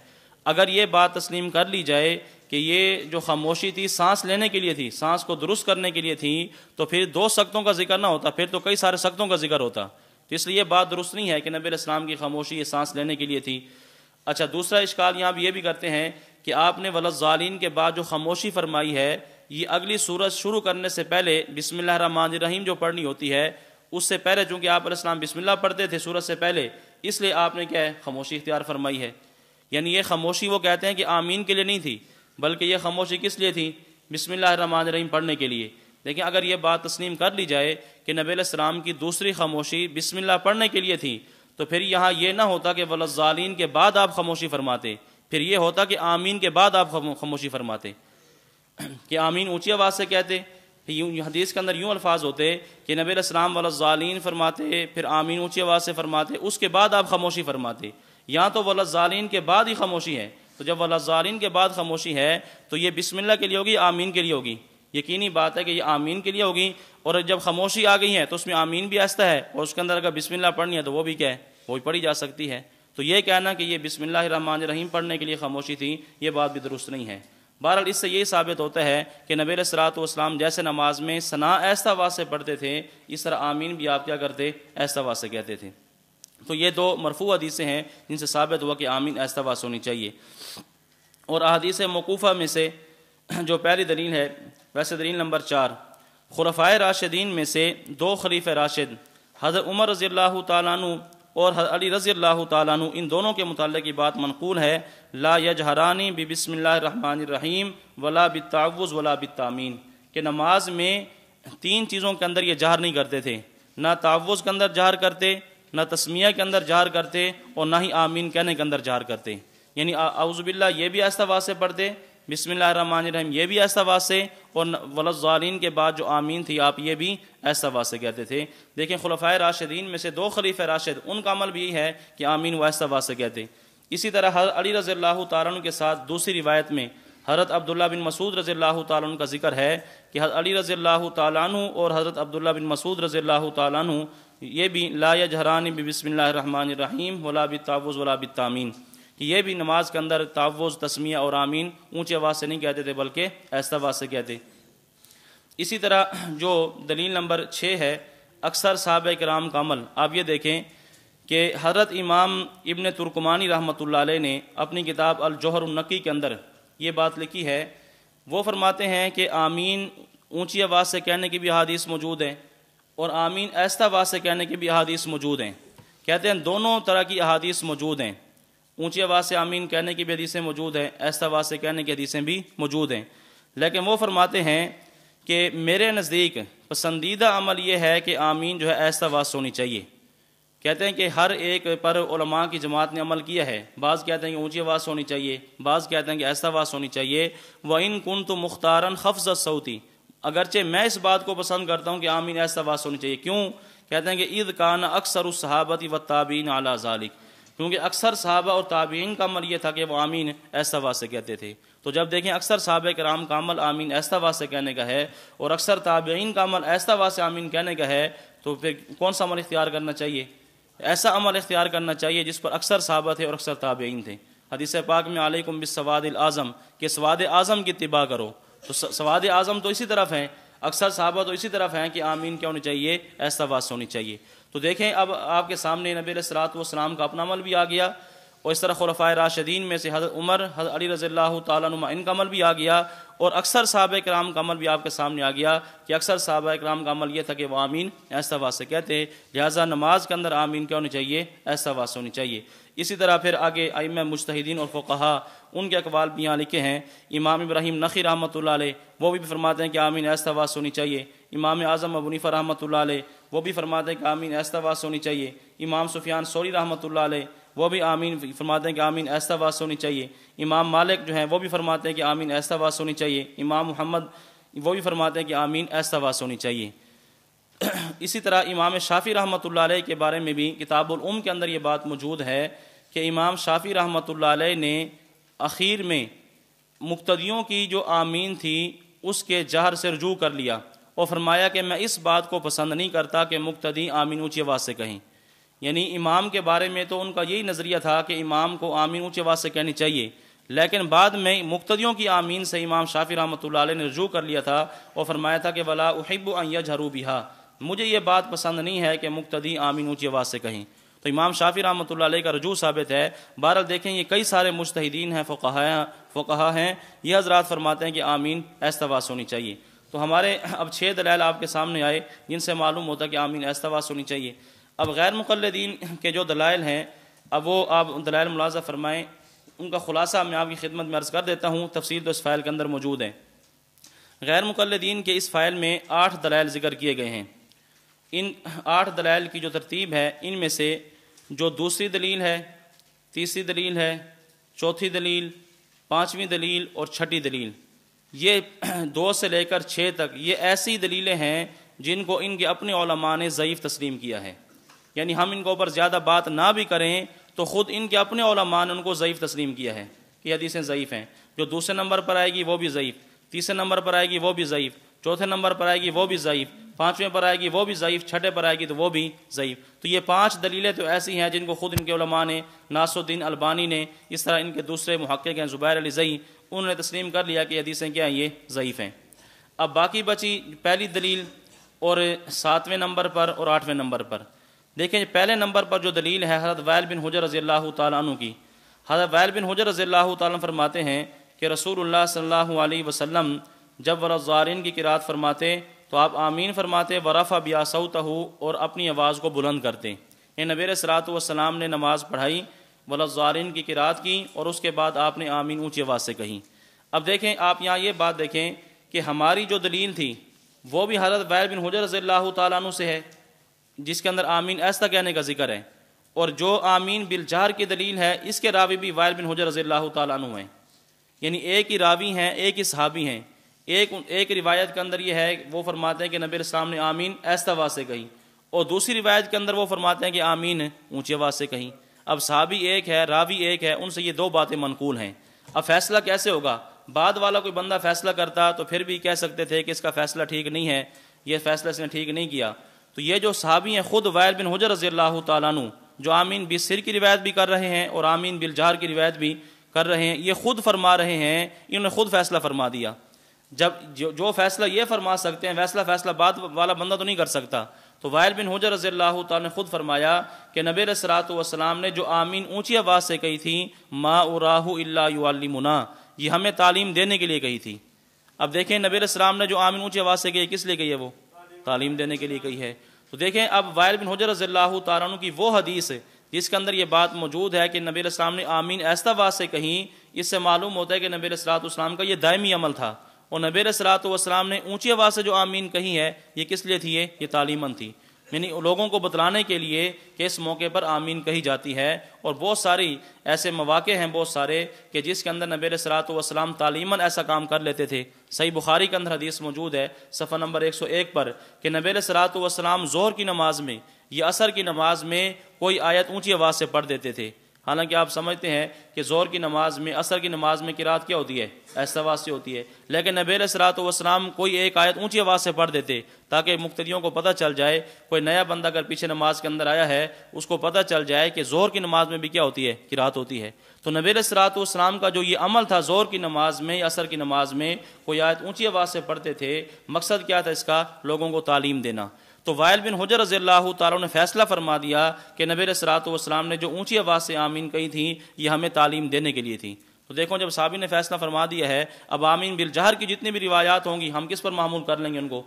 اگر یہ بات تسلیم کر لی جائے کہ یہ جو خاموشی تھی سانس لینے کے لیے تھی، سانس کو درست کرنے کے لیے تھی، تو پھر 2 سکتوں کا ذکر نہ ہوتا، پھر تو کئی سارے سکتوں کا ذکر ہوتا۔ تو اس لیے یہ بات درست نہیں ہے کہ نبی علیہ السلام کی خاموشی یہ سانس لینے کے لیے تھی۔ اچھا دوسرا اشکال یہاں بھی یہ بھی کرتے ہیں کہ آپ نے والضالین کے بعد جو خاموشی فرمائی ہے یہ اگلی سورت شروع کرنے سے پہلے بسم اللہ الرحمن الرحیم جو پڑھنی ہوتی ہے اس سے پہلے، چونکہ آپ علیہ السلام بسم اللہ پڑھتے تھے سورت سے پہلے، اس لیے آپ نے کیا ہے خاموشی اختیار فرمائی ہے۔ یعنی یہ خاموشی وہ کہتے ہیں کہ آمین کے لیے نہیں تھی، بلکہ یہ خاموشی کس لیے تھی؟ بسم اللہ الرحمن الرحیم پڑھنے کے لیے۔ لیکن اگر یہ بات تسلیم کر لی جائے کہ نبی علیہ السلام کی دوسری خاموشی بسم اللہ پڑھنے کے لیے تھی تو پھر یہاں یہ نہ ہوتا کہ والضالین کے بعد آپ خاموشی فرماتے، پھر یہ ہوتا کہ آمین کے بعد آپ خاموشی فرماتے، کہ آمین اونچی آواز سے کہتے۔ حدیث کے اندر یوں الفاظ ہوتے کہ نبی علیہ السلام والضالین فرماتے، پھر آمین اونچی آواز سے فرماتے، اس کے بعد آپ خاموشی فرماتے۔ یہاں تو والضالین کے بعد ہی خاموشی ہے، تو جب والضالین کے بعد خاموشی ہے تو یہ بسم اللہ کے لیے ہوگی، آمین کے لیے ہوگی۔ یقینی بات ہے کہ یہ آمین کے لیے ہوگی، اور جب خاموشی آ گئی ہے تو اس میں آمین بھی آہستہ ہے، اور اس کے اندر اگر بسم اللہ پڑھنی ہے تو وہ بھی کیا ہے، وہ بھی پڑھی جا سکتی ہے۔ تو یہ کہنا کہ یہ بسم اللہ الرحمن الرحیم پڑھنے کے لیے خاموشی تھی، یہ بات بھی درست نہیں ہے۔ بہرحال اس سے یہ ثابت ہوتا ہے کہ نبی علیہ الصلوۃ والسلام جیسے نماز میں ثنا ایسا آواز سے پڑھتے تھے، اس طرح آمین بھی آپ کیا کرتے، ایسا آواز سے کہتے تھے۔ تو یہ 2 مرفوع حدیثیں ہیں جن سے ثابت ہوا کہ آمین ایسا آواز ہونی چاہیے۔ اور احادیث موقوفہ میں سے جو پہلی دلیل ہے، ویسے دلیل نمبر 4، خلفائے راشدین میں سے 2 خلیفہ راشد حضرت عمر رضی اللہ تعالیٰ عنہ اور حضرت علی رضی اللہ تعالیٰ عنہ، ان دونوں کے متعلق یہ بات منقول ہے، لا یجہرانی بسم اللہ الرحمن الرحیم ولا بالتعوذ ولا بالتامین، کہ نماز میں 3 چیزوں کے اندر یہ جہر نہیں کرتے تھے، نہ تعوذ کے اندر جہر کرتے، نہ تسمیہ کے اندر جہر کرتے، اور نہ ہی آمین کہنے کے اندر جہر کرتے۔ یعنی اعوذ باللہ یہ بھی ایسا آواز سے پڑھتے، بسم اللہ الرحمن الرحیم یہ بھی ایسا آواز سے، اور والضالین کے بعد جو آمین تھی آپ یہ بھی ایسا آواز سے کہتے تھے۔ دیکھیں خلفائے راشدین میں سے 2 خلیفہ راشد، ان کا عمل بھی یہ ہے کہ آمین وہ ایسا آواز سے کہتے۔ اسی طرح حضرت علی رضی اللہ تعالیٰ عنہ کے ساتھ دوسری روایت میں حضرت عبداللہ بن مسعود رضی اللہ تعالیٰ عنہ کا ذکر ہے کہ حضرت علی رضی اللہ تعالیٰ عنہ اور حضرت عبداللہ بن مسعود رضی اللہ تعالیٰ عنہ یہ بھی لا یجہرانی بسم اللہ الرحمن الرحیم ولا بالتعوذ ولا بالتامین، کہ یہ بھی نماز کے اندر تعوذ، تسمیہ اور آمین اونچی آواز سے نہیں کہتے تھے بلکہ ایسا آواز سے کہتے۔ اسی طرح جو دلیل نمبر 6 ہے، اکثر صحابہ کرام کا عمل، آپ یہ دیکھیں کہ حضرت امام ابن ترکمانی رحمۃ اللہ علیہ نے اپنی کتاب الجوہر النقی کے اندر یہ بات لکھی ہے، وہ فرماتے ہیں کہ آمین اونچی آواز سے کہنے کی بھی احادیث موجود ہیں اور آمین ایسا آواز سے کہنے کی بھی احادیث موجود ہیں۔ کہتے ہیں دونوں طرح کی احادیث موجود ہیں، اونچی آواز سے آمین کہنے کی بھی حدیثیں موجود ہیں، ایسا آواز سے کہنے کی حدیثیں بھی موجود ہیں، لیکن وہ فرماتے ہیں کہ میرے نزدیک پسندیدہ عمل یہ ہے کہ آمین جو ہے ایسا آواز ہونی چاہیے۔ کہتے ہیں کہ ہر ایک پر علماء کی جماعت نے عمل کیا ہے، بعض کہتے ہیں کہ اونچی آواز ہونی چاہیے، بعض کہتے ہیں کہ ایسا آواز ہونی چاہیے۔ وَإِن كُنتُ مُخْتَارًا خَفْضَ الصَّوْتِ، اگرچہ میں اس بات کو پسند کرتا ہوں کہ آمین ایسا آواز ہونی چاہیے۔ کیوں؟ کہتے ہیں کہ اِذْ كَانَ أَكْثَرُ الصَّحَابَةِ وَالتَّابِعِينَ عَلَى ذَلِكَ، کیونکہ اکثر صحابہ اور تابعین کا عمل یہ تھا کہ وہ آمین ایسا آواز سے کہتے تھے۔ تو جب دیکھیں اکثر صحابہ کرام کا عمل آمین ایسا آواز سے کہنے کا ہے اور اکثر تابعین کا عمل ایسا آواز سے آمین کہنے کا ہے، تو پھر کون سا عمل اختیار کرنا چاہیے؟ ایسا عمل اختیار کرنا چاہیے جس پر اکثر صحابہ تھے اور اکثر تابعین تھے۔ حدیث پاک میں علیکم بالسواد الاعظم، کہ سواد اعظم کی اتباع کرو، تو سواد اعظم تو اسی طرف ہیں، اکثر صحابہ تو اسی طرف ہیں کہ آمین کیا ہونی چاہیے؟ ایسا آواز ہونی چاہیے۔ تو دیکھیں اب آپ کے سامنے نبی علیہ الصلوۃ والسلام کا اپنا عمل بھی آ گیا، اور اس طرح خلفائے راشدین میں سے حضرت عمر، حضرت علی رضی اللہ تعالیٰ عنہ ان کا عمل بھی آ گیا، اور اکثر صحابہ کرام کا عمل بھی آپ کے سامنے آ گیا کہ اکثر صحابہ کرام کا عمل یہ تھا کہ وہ آمین ایسا آواز سے کہتے، لہٰذا نماز کے اندر آمین کیا ہونی چاہیے؟ ایسا آواز ہونی چاہیے۔ اسی طرح پھر آگے ائمہ مجتہدین اور فقہا ان کے اقوال بھی یہاں لکھے ہیں۔ امام ابراہیم نخعی رحمۃ اللہ علیہ وہ بھی فرماتے ہیں کہ آمین ایسا آواز ہونی چاہیے۔ امام اعظم ابو حنیفہ رحمۃ اللہ علیہ وہ بھی فرماتے ہیں کہ آمین ایسا آواز ہونی چاہیے۔ امام سفیان ثوری رحمۃ اللہ علیہ وہ بھی آمین فرماتے ہیں کہ آمین ایسا آواز ہونی چاہیے۔ امام مالک جو ہیں وہ بھی فرماتے ہیں کہ آمین ایسا آواز ہونی چاہیے۔ امام محمد وہ بھی فرماتے ہیں کہ آمین ایسا آواز ہونی چاہیے۔ اسی طرح امام شافعی رحمۃ اللہ علیہ کے بارے میں بھی کتاب الام کے اندر یہ بات موجود ہے کہ امام شافعی رحمۃ اللہ علیہ نے اخیر میں مقتدیوں کی جو آمین تھی اس کے جہر سے رجوع کر لیا اور فرمایا کہ میں اس بات کو پسند نہیں کرتا کہ مقتدی آمین اونچی آواز سے کہیں۔ یعنی امام کے بارے میں تو ان کا یہی نظریہ تھا کہ امام کو آمین اونچی آواز سے کہنی چاہیے، لیکن بعد میں مقتدیوں کی آمین سے امام شافعی رحمۃ اللہ علیہ نے رجوع کر لیا تھا اور فرمایا تھا کہ ولا احب ان یجهروا بها، مجھے یہ بات پسند نہیں ہے کہ مقتدی آمین اونچی آواز سے کہیں۔ تو امام شافعی رحمۃ اللہ علیہ کا رجوع ثابت ہے۔ بہرحال دیکھیں یہ کئی سارے مجتہدین ہیں، فقہا ہیں، یہ حضرات فرماتے ہیں کہ آمین ایسا آواز ہونی چاہیے۔ تو ہمارے اب 6 دلائل آپ کے سامنے آئے جن سے معلوم ہوتا ہے کہ آمین ایسا آواز ہونی چاہیے۔ اب غیر مقلدین کے جو دلائل ہیں اب وہ آپ دلائل ملاحظہ فرمائیں، ان کا خلاصہ میں آپ کی خدمت میں عرض کر دیتا ہوں، تفصیل تو اس فائل کے اندر موجود ہے۔ غیر مقلدین کے اس فائل میں 8 دلائل ذکر کیے گئے ہیں۔ ان 8 دلائل کی جو ترتیب ہے ان میں سے جو دوسری دلیل ہے، تیسری دلیل ہے، چوتھی دلیل، 5ویں دلیل اور 6ٹھی دلیل، یہ 2 سے لے کر 6 تک یہ ایسی دلیلیں ہیں جن کو ان کے اپنے علماء نے ضعیف تسلیم کیا ہے۔ یعنی ہم ان کے اوپر زیادہ بات نہ بھی کریں تو خود ان کے اپنے علماء نے ان کو ضعیف تسلیم کیا ہے کہ حدیثیں ضعیف ہیں۔ جو دوسرے نمبر پر آئے گی وہ بھی ضعیف، تیسرے نمبر پر آئے گی وہ بھی ضعیف، چوتھے نمبر پر آئے گی وہ بھی ضعیف، 5ویں پر آئے گی وہ بھی ضعیف، 6ٹھے پر آئے گی تو وہ بھی ضعیف۔ تو یہ 5 دلیلیں تو ایسی ہیں جن کو خود ان کے علماء نے، ناصر الدین البانی نے، اس طرح ان کے دوسرے محقق ہیں زبیر علی زئی، انہوں نے تسلیم کر لیا کہ حدیثیں کیا ہیں، یہ ضعیف ہیں۔ اب باقی بچی پہلی دلیل اور 7ویں نمبر پر اور 8ویں نمبر پر۔ دیکھیں پہلے نمبر پر جو دلیل ہے حضرت وائل بن حجر رضی اللہ تعالیٰ عنہ کی۔ حضرت وائل بن حجر رضی اللہ تعالیٰ عنہ فرماتے ہیں کہ رسول اللہ صلی اللہ علیہ وسلم جب وللضالین کی قرات فرماتے تو آپ آمین فرماتے، ورفع بها صوته، اور اپنی آواز کو بلند کرتے۔ نبی علیہ الصلوۃ والسلام نے نماز پڑھائی، وللضالین کی قرات کی، اور اس کے بعد آپ نے آمین اونچی آواز سے کہی۔ اب دیکھیں آپ یہاں یہ بات دیکھیں کہ ہماری جو دلیل تھی وہ بھی حضرت وائل بن حجر رضی اللہ تعالیٰ عنہ سے ہے جس کے اندر آمین ایسا کہنے کا ذکر ہے، اور جو آمین بالجہر کی دلیل ہے اس کے راوی بھی وائل بن حجر رضی اللہ تعالیٰ عنہ ہیں، یعنی ایک ہی راوی ہیں، ایک ہی صحابی ہیں۔ ایک روایت کے اندر یہ ہے وہ فرماتے ہیں کہ نبی علیہ السلام نے آمین ایسا آواز سے کہی، اور دوسری روایت کے اندر وہ فرماتے ہیں کہ آمین اونچی آواز سے کہی۔ اب صحابی ایک ہے، راوی ایک ہے، ان سے یہ 2 باتیں منقول ہیں۔ اب فیصلہ کیسے ہوگا؟ بعد والا کوئی بندہ فیصلہ کرتا تو پھر بھی کہہ سکتے تھے کہ اس کا فیصلہ ٹھیک نہیں ہے، یہ فیصلہ اس نے ٹھیک نہیں کیا۔ تو یہ جو صحابی ہیں خود وائل بن حجر رضی اللہ تعالیٰ عنہ جو آمین بالسر کی روایت بھی کر رہے ہیں اور آمین بالجہر کی روایت بھی کر رہے ہیں، یہ خود فرما رہے ہیں، انہوں نے خود فیصلہ فرما دیا۔ جب جو فیصلہ یہ فرما سکتے ہیں فیصلہ بعد والا بندہ تو نہیں کر سکتا۔ تو وائل بن حجر رضی اللہ تعالیٰ نے خود فرمایا کہ نبی علیہ الصلوۃ والسلام نے جو آمین اونچی آواز سے کہی تھی، ما اراہ الا یعلمنا، یہ ہمیں تعلیم دینے کے لیے کہی تھی۔ اب دیکھیں نبی علیہ السلام نے جو آمین اونچی آواز سے کہی کس لیے کہی ہے؟ وہ تعلیم دینے کے لیے کہی ہے۔ تو دیکھیں اب وائل بن حجر رضی اللہ تعالیٰ عنہ کی وہ حدیث جس کے اندر یہ بات موجود ہے کہ نبی علیہ السلام نے آمین ایسا آواز سے کہیں، اس سے معلوم ہوتا ہے کہ نبی علیہ الصلوۃ والسلام کا یہ دائمی عمل تھا، اور نبی علیہ الصلوۃ والسلام نے اونچی آواز سے جو آمین کہی ہے یہ کس لیے تھی؟ یہ تعلیماً تھی، یعنی لوگوں کو بتلانے کے لیے کہ اس موقع پر آمین کہی جاتی ہے۔ اور بہت ساری ایسے مواقع ہیں بہت سارے کہ جس کے اندر نبی علیہ الصلوۃ والسلام تعلیماً ایسا کام کر لیتے تھے۔ صحیح بخاری کے اندر حدیث موجود ہے صفحہ نمبر 101 پر کہ نبی علیہ الصلوۃ والسلام ظہر کی نماز میں یا عصر کی نماز میں کوئی آیت اونچی آواز سے پڑھ دیتے تھے۔ حالانکہ آپ سمجھتے ہیں کہ ظہر کی نماز میں، عصر کی نماز میں قرات کیا ہوتی ہے؟ ایسی آواز سے ہوتی ہے، لیکن نبی علیہ الصلوۃ والسلام کوئی ایک آیت اونچی آواز سے پڑھ دیتے تاکہ مقتدیوں کو پتہ چل جائے، کوئی نیا بندہ اگر پیچھے نماز کے اندر آیا ہے اس کو پتہ چل جائے کہ ظہر کی نماز میں بھی کیا ہوتی ہے؟ قرات ہوتی ہے۔ تو نبی علیہ الصلوۃ والسلام کا جو یہ عمل تھا ظہر کی نماز میں یا عصر کی نماز میں کوئی آیت اونچی آواز سے پڑھتے تھے، مقصد کیا تھا اس کا؟ لوگوں کو تعلیم دینا۔ تو وائل بن حجر رضی اللہ تعالیٰ نے فیصلہ فرما دیا کہ نبی علیہ الصلوۃ والسلام نے جو اونچی آواز سے آمین کہی تھی یہ ہمیں تعلیم دینے کے لیے تھی۔ تو دیکھو جب صحابی نے فیصلہ فرما دیا ہے، اب آمین بالجہر کی جتنی بھی روایات ہوں گی ہم کس پر معمول کر لیں گے؟ ان کو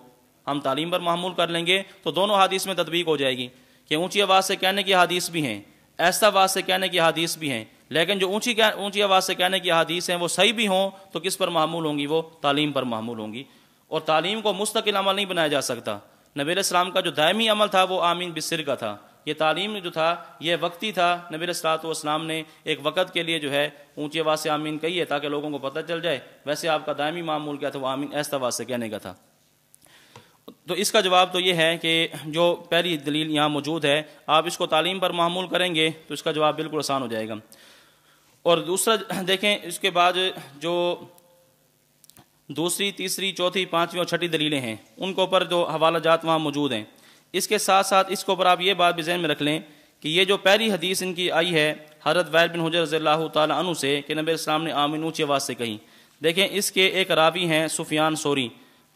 ہم تعلیم پر معمول کر لیں گے۔ تو دونوں حدیث میں تطبیق ہو جائے گی کہ اونچی آواز سے کہنے کی حدیث بھی ہیں، ایسا آواز سے کہنے کی حدیث بھی ہیں، لیکن جو اونچی آواز سے کہنے کی حدیث ہیں وہ صحیح بھی ہوں تو کس پر معمول ہوں گی؟ وہ تعلیم پر معمول ہوں گی۔ اور تعلیم کو مستقل عمل نہیں بنایا جا سکتا۔ نبی علیہ السلام کا جو دائمی عمل تھا وہ آمین بالسر کا تھا۔ یہ تعلیم جو تھا یہ وقتی تھا، نبی علیہ الصلوۃ والسلام نے ایک وقت کے لیے جو ہے اونچی آواز سے آمین کہی ہے تاکہ لوگوں کو پتہ چل جائے، ویسے آپ کا دائمی معمول کیا تھا؟ وہ آمین ایسی آواز سے کہنے کا تھا۔ تو اس کا جواب تو یہ ہے کہ جو پہلی دلیل یہاں موجود ہے آپ اس کو تعلیم پر معمول کریں گے تو اس کا جواب بالکل آسان ہو جائے گا۔ اور دوسرا دیکھیں اس کے بعد جو دوسری، تیسری، چوتھی، پانچویں اور چھٹی دلیلیں ہیں ان کے اوپر جو حوالہ جات وہاں موجود ہیں۔ اس کے ساتھ ساتھ اس کے اوپر آپ یہ بات بھی ذہن میں رکھ لیں کہ یہ جو پہلی حدیث ان کی آئی ہے حضرت وائل بن حجر رضی اللہ تعالیٰ عنہ سے کہ نبی علیہ السلام نے آمین اونچی آواز سے کہی، دیکھیں اس کے ایک راوی ہیں سفیان ثوری،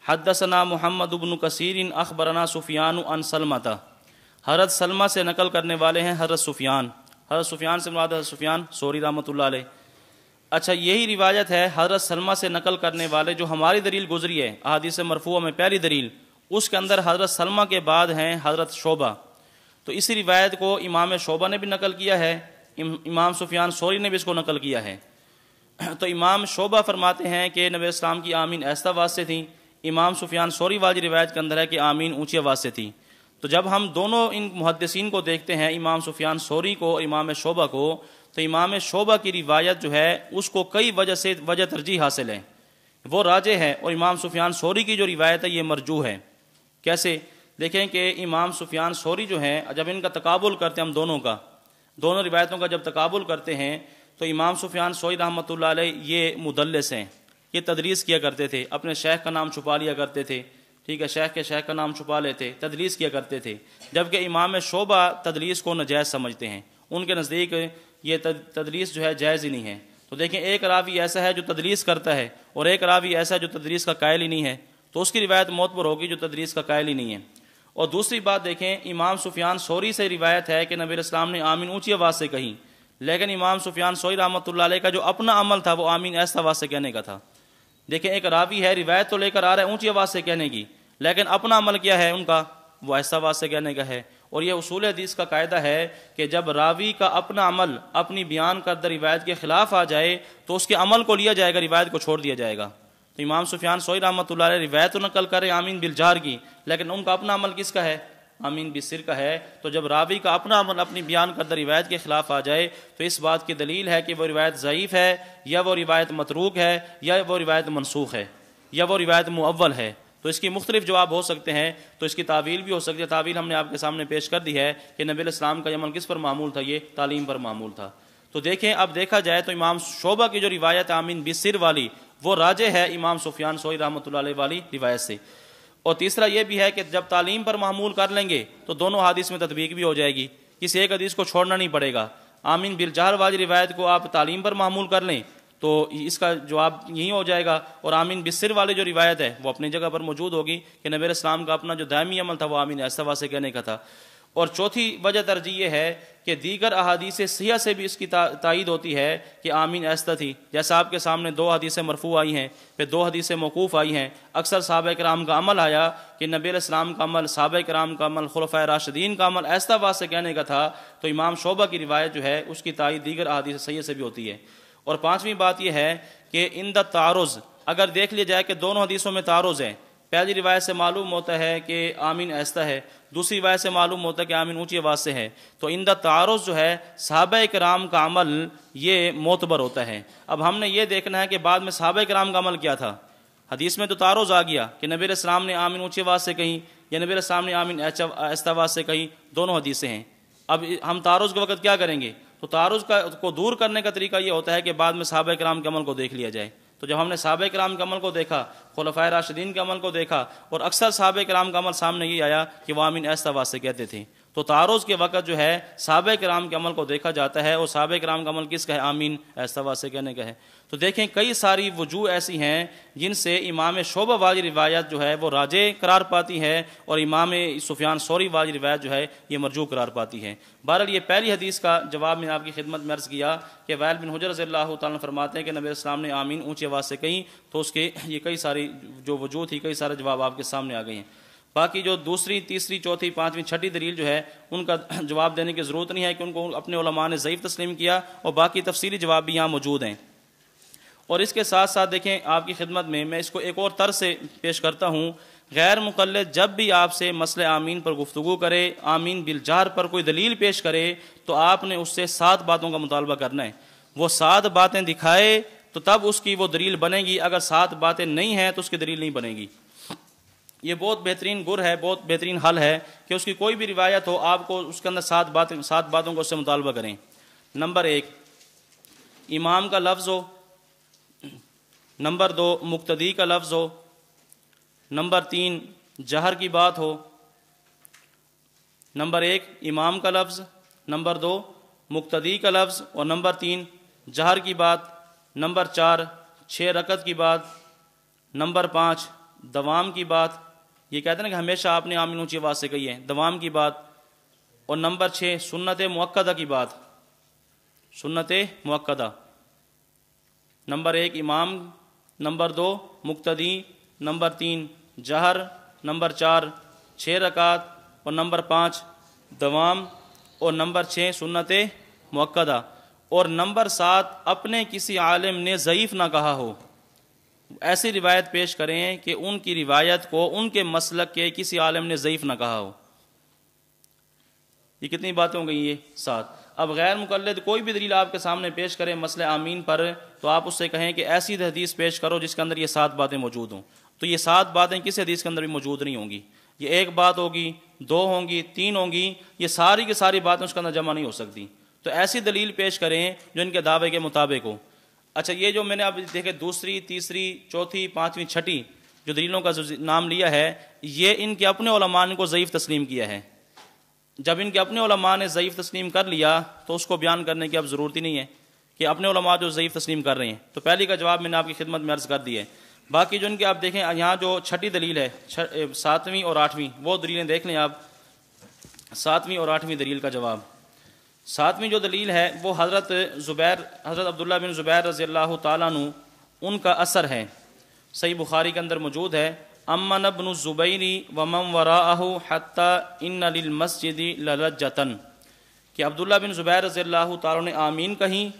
حدثنا محمد بن کثیر اخبرنا سفیان عن سلمہ، حضرت سلمہ سے نقل کرنے والے ہیں حضرت سفیان سے مراد حضرت سفیان ثوری رحمۃ اللہ علیہ۔ اچھا یہی روایت ہے حضرت سلمہ سے نقل کرنے والے جو ہماری دلیل گزری ہے احادیث مرفوعہ میں پہلی دلیل، اس کے اندر حضرت سلمہ کے بعد ہیں حضرت شعبہ۔ تو اسی روایت کو امام شعبہ نے بھی نقل کیا ہے، امام سفیان ثوری نے بھی اس کو نقل کیا ہے۔ تو امام شعبہ فرماتے ہیں کہ نبی اسلام کی آمین ایسا آواز سے تھی، امام سفیان ثوری والی روایت کے اندر ہے کہ آمین اونچی آواز سے تھی۔ تو جب ہم دونوں ان محدثین کو دیکھتے ہیں، امام سفیان ثوری کو اور امام شعبہ کو، تو امام شعبہ کی روایت جو ہے اس کو کئی وجہ سے وجہ ترجیح حاصل ہے، وہ راجح ہے، اور امام سفیان ثوری کی جو روایت ہے یہ مرجوح ہے۔ کیسے؟ دیکھیں کہ امام سفیان ثوری جو ہیں جب ان کا تقابل کرتے ہیں، ہم دونوں روایتوں کا جب تقابل کرتے ہیں تو امام سفیان ثوری رحمۃ اللہ علیہ یہ مدلس ہیں، یہ تدریس کیا کرتے تھے، اپنے شیخ کا نام چھپا لیا کرتے تھے، ٹھیک ہے، شیخ کے شیخ کا نام چھپا لیتے، تدلیس کیا کرتے تھے، جبکہ امام شعبہ تدلیس کو ناجائز سمجھتے ہیں، ان کے نزدیک یہ تدلیس جو ہے جائز ہی نہیں ہے۔ تو دیکھیں ایک راوی ایسا ہے جو تدلیس کرتا ہے اور ایک راوی ایسا ہے جو تدلیس کا قائل ہی نہیں ہے، تو اس کی روایت معتبر ہوگی جو تدلیس کا قائل ہی نہیں ہے۔ اور دوسری بات دیکھیں امام سفیان ثوری سے روایت ہے کہ نبی علیہ السلام نے آمین اونچی آواز سے کہی، لیکن امام سفیان ثوری رحمۃ اللہ علیہ کا جو اپنا عمل تھا وہ آمین ایسا آواز سے کہنے کا تھا۔ دیکھیں ایک راوی ہے روایت تو لے کر آ رہا ہے اونچی آواز سے کہنے کی، لیکن اپنا عمل کیا ہے ان کا؟ وہ ایسا آواز سے کہنے کا ہے۔ اور یہ اصول حدیث کا قاعدہ ہے کہ جب راوی کا اپنا عمل اپنی بیان کردہ روایت کے خلاف آ جائے تو اس کے عمل کو لیا جائے گا، روایت کو چھوڑ دیا جائے گا۔ تو امام سفیان ثوری رحمۃ اللہ علیہ روایت تو نقل کرے آمین بالجہر کی، لیکن ان کا اپنا عمل کس کا ہے؟ آمین بالسر کا ہے۔ تو جب راوی کا اپنا عمل اپنی بیان کردہ روایت کے خلاف آ جائے تو اس بات کی دلیل ہے کہ وہ روایت ضعیف ہے، یا وہ روایت متروک ہے، یا وہ روایت منسوخ ہے، یا وہ روایت مؤول ہے۔ تو اس کی مختلف جواب ہو سکتے ہیں، تو اس کی تعویل بھی ہو سکتی ہے۔ تعویل ہم نے آپ کے سامنے پیش کر دی ہے کہ نبی علیہ السلام کا عمل کس پر معمول تھا؟ یہ تعلیم پر معمول تھا۔ تو دیکھیں اب دیکھا جائے تو امام شعبہ کی جو روایت آمین بالسر والی وہ راجح ہے امام سفیان ثوری رحمۃ اللہ علیہ والی روایت سے۔ اور تیسرا یہ بھی ہے کہ جب تعلیم پر معمول کر لیں گے تو دونوں حدیث میں تطبیق بھی ہو جائے گی، کسی ایک حدیث کو چھوڑنا نہیں پڑے گا۔ آمین بالجہر والی روایت کو آپ تعلیم پر معمول کر لیں تو اس کا جواب یہی ہو جائے گا، اور آمین بالسر والی جو روایت ہے وہ اپنی جگہ پر موجود ہوگی کہ نبی علیہ السلام کا اپنا جو دائمی عمل تھا وہ آمین ایسا آواز سے کہنے کا تھا۔ اور چوتھی وجہ ترجیح یہ ہے کہ دیگر احادیث صحیحہ سے بھی اس کی تائید ہوتی ہے کہ آمین ایسا تھی، جیسا آپ کے سامنے 2 حدیثیں مرفوع آئی ہیں، پھر 2 حدیثیں موقوف آئی ہیں۔ اکثر صحابہ کرام کا عمل آیا کہ نبی علیہ السلام کا عمل، صحابہ کرام کا عمل، خلفائے راشدین کا عمل ایسا آواز سے کہنے کا تھا، تو امام شعبہ کی روایت جو ہے اس کی تائید دیگر احادیث صحیحہ سے بھی ہوتی ہے۔ اور پانچویں بات یہ ہے کہ عند التعارض اگر دیکھ لیا جائے کہ دونوں حدیثوں میں تعارض ہے، پہلی روایت سے معلوم ہوتا ہے کہ آمین آہستہ ہے، دوسری روایت سے معلوم ہوتا ہے کہ آمین اونچی آواز سے ہے، تو عند التعارض جو ہے صحابہ کرام کا عمل یہ معتبر ہوتا ہے۔ اب ہم نے یہ دیکھنا ہے کہ بعد میں صحابہ کرام کا عمل کیا تھا۔ حدیث میں تو تعارض آ گیا کہ نبی علیہ السلام نے آمین اونچی آواز سے کہیں یا نبی علیہ السلام نے آمین آہستہ آواز سے کہیں، دونوں حدیثیں ہیں۔ اب ہم تعارض کے وقت کیا کریں گے؟ تو تعارض کو دور کرنے کا طریقہ یہ ہوتا ہے کہ بعد میں صحابہ کرام کے عمل کو دیکھ لیا جائے۔ تو جب ہم نے صحابہ کرام کے عمل کو دیکھا، خلفائے راشدین کے عمل کو دیکھا، اور اکثر صحابہ کرام کا عمل سامنے یہ آیا کہ وہ آمین آہستہ آواز سے کہتے تھے، تو تعارض کے وقت جو ہے صحابہ کرام کے عمل کو دیکھا جاتا ہے، اور صحابہ کرام کا عمل کس کا ہے؟ آمین آہستہ آواز سے کہنے کا ہے۔ تو دیکھیں کئی ساری وجوہ ایسی ہیں جن سے امام شعبہ والی روایت جو ہے وہ راجح قرار پاتی ہے، اور امام سفیان ثوری والی روایت جو ہے یہ مرجوح قرار پاتی ہے۔ بہرحال یہ پہلی حدیث کا جواب میں آپ کی خدمت میں عرض کیا کہ وائل بن حجر رضی اللہ تعالیٰ عنہ فرماتے ہیں کہ نبی علیہ السلام نے آمین اونچی آواز سے کہیں، تو اس کے یہ کئی ساری جو وجوہ تھی، کئی سارے جواب آپ کے سامنے آ گئے ہیں۔ باقی جو دوسری، تیسری، چوتھی، پانچویں، چھٹی دلیل جو ہے ان کا جواب دینے کی ضرورت نہیں ہے کہ ان کو اپنے علماء نے ضعیف تسلیم کیا، اور باقی تفصیلی جواب بھی یہاں موجود ہیں۔ اور اس کے ساتھ ساتھ دیکھیں آپ کی خدمت میں اس کو ایک اور طرز سے پیش کرتا ہوں۔ غیر مقلد جب بھی آپ سے مسئلہ آمین پر گفتگو کرے، آمین بالجہر پر کوئی دلیل پیش کرے، تو آپ نے اس سے 7 باتوں کا مطالبہ کرنا ہے۔ وہ 7 باتیں دکھائے تو تب اس کی وہ دلیل بنے گی، اگر 7 باتیں نہیں ہیں تو اس کی دلیل نہیں بنے گی۔ یہ بہت بہترین گر ہے، بہت بہترین حل ہے کہ اس کی کوئی بھی روایت ہو، آپ کو اس کے اندر 7 باتوں کو اس سے مطالبہ کریں۔ نمبر 1 امام کا لفظ ہو، نمبر 2 مقتدی کا لفظ ہو، نمبر 3 جہر کی بات ہو۔ نمبر 1 امام کا لفظ، نمبر 2 مقتدی کا لفظ، اور نمبر 3 جہر کی بات، نمبر 4 6 رکعت کی بات، نمبر 5 دوام کی بات، یہ کہتے ہیں کہ ہمیشہ آپ نے آمین اونچی آواز سے کہی ہے، دوام کی بات، اور نمبر 6 سنت مؤکدہ کی بات، سنت مؤکدہ۔ نمبر 1 امام، نمبر 2 مقتدی، نمبر 3 جہر، نمبر 4 6 رکعت، اور نمبر 5 دوام، اور نمبر 6 سنت مؤکدہ، اور نمبر 7 اپنے کسی عالم نے ضعیف نہ کہا ہو۔ ایسی روایت پیش کریں کہ ان کی روایت کو ان کے مسلک کے کسی عالم نے ضعیف نہ کہا ہو۔ یہ کتنی باتیں ہو گئی؟ یہ 7۔ اب غیر مقلد کوئی بھی دلیل آپ کے سامنے پیش کرے مسئلہ آمین پر، تو آپ اس سے کہیں کہ ایسی حدیث پیش کرو جس کے اندر یہ 7 باتیں موجود ہوں۔ تو یہ 7 باتیں کسی حدیث کے اندر بھی موجود نہیں ہوں گی۔ یہ 1 بات ہوگی، 2 ہوں گی، 3 ہوں گی، یہ ساری کی ساری باتیں اس کے اندر جمع نہیں ہو سکتی۔ تو ایسی دلیل پیش کریں جو ان کے دعوے کے مطابق ہو۔ اچھا، یہ جو میں نے اب دیکھے دوسری، تیسری، چوتھی، پانچویں، چھٹی جو دلیلوں کا نام لیا ہے، یہ ان کے اپنے علماء نے کو ضعیف تسلیم کیا ہے۔ جب ان کے اپنے علماء نے ضعیف تسلیم کر لیا تو اس کو بیان کرنے کی اب ضرورت ہی نہیں ہے کہ اپنے علماء جو ضعیف تسلیم کر رہے ہیں۔ تو پہلی کا جواب میں نے آپ کی خدمت میں عرض کر دی ہے۔ باقی جو ان کے آپ دیکھیں یہاں جو چھٹی دلیل ہے، 7ویں اور 8ویں، وہ دلیلیں دیکھ لیں آپ۔ 7ویں اور 8ویں دلیل کا جواب، 7ویں جو دلیل ہے وہ حضرت عبداللہ بن زبیر رضی اللہ تعالیٰ عنہ ان کا اثر ہے، صحیح بخاری کے اندر موجود ہے۔ امن ابن الزبیر ومن وراءہ حتی ان للمسجد للجۃ، کہ عبداللہ بن زبیر رضی اللہ تعالیٰ نے آمین کہیں،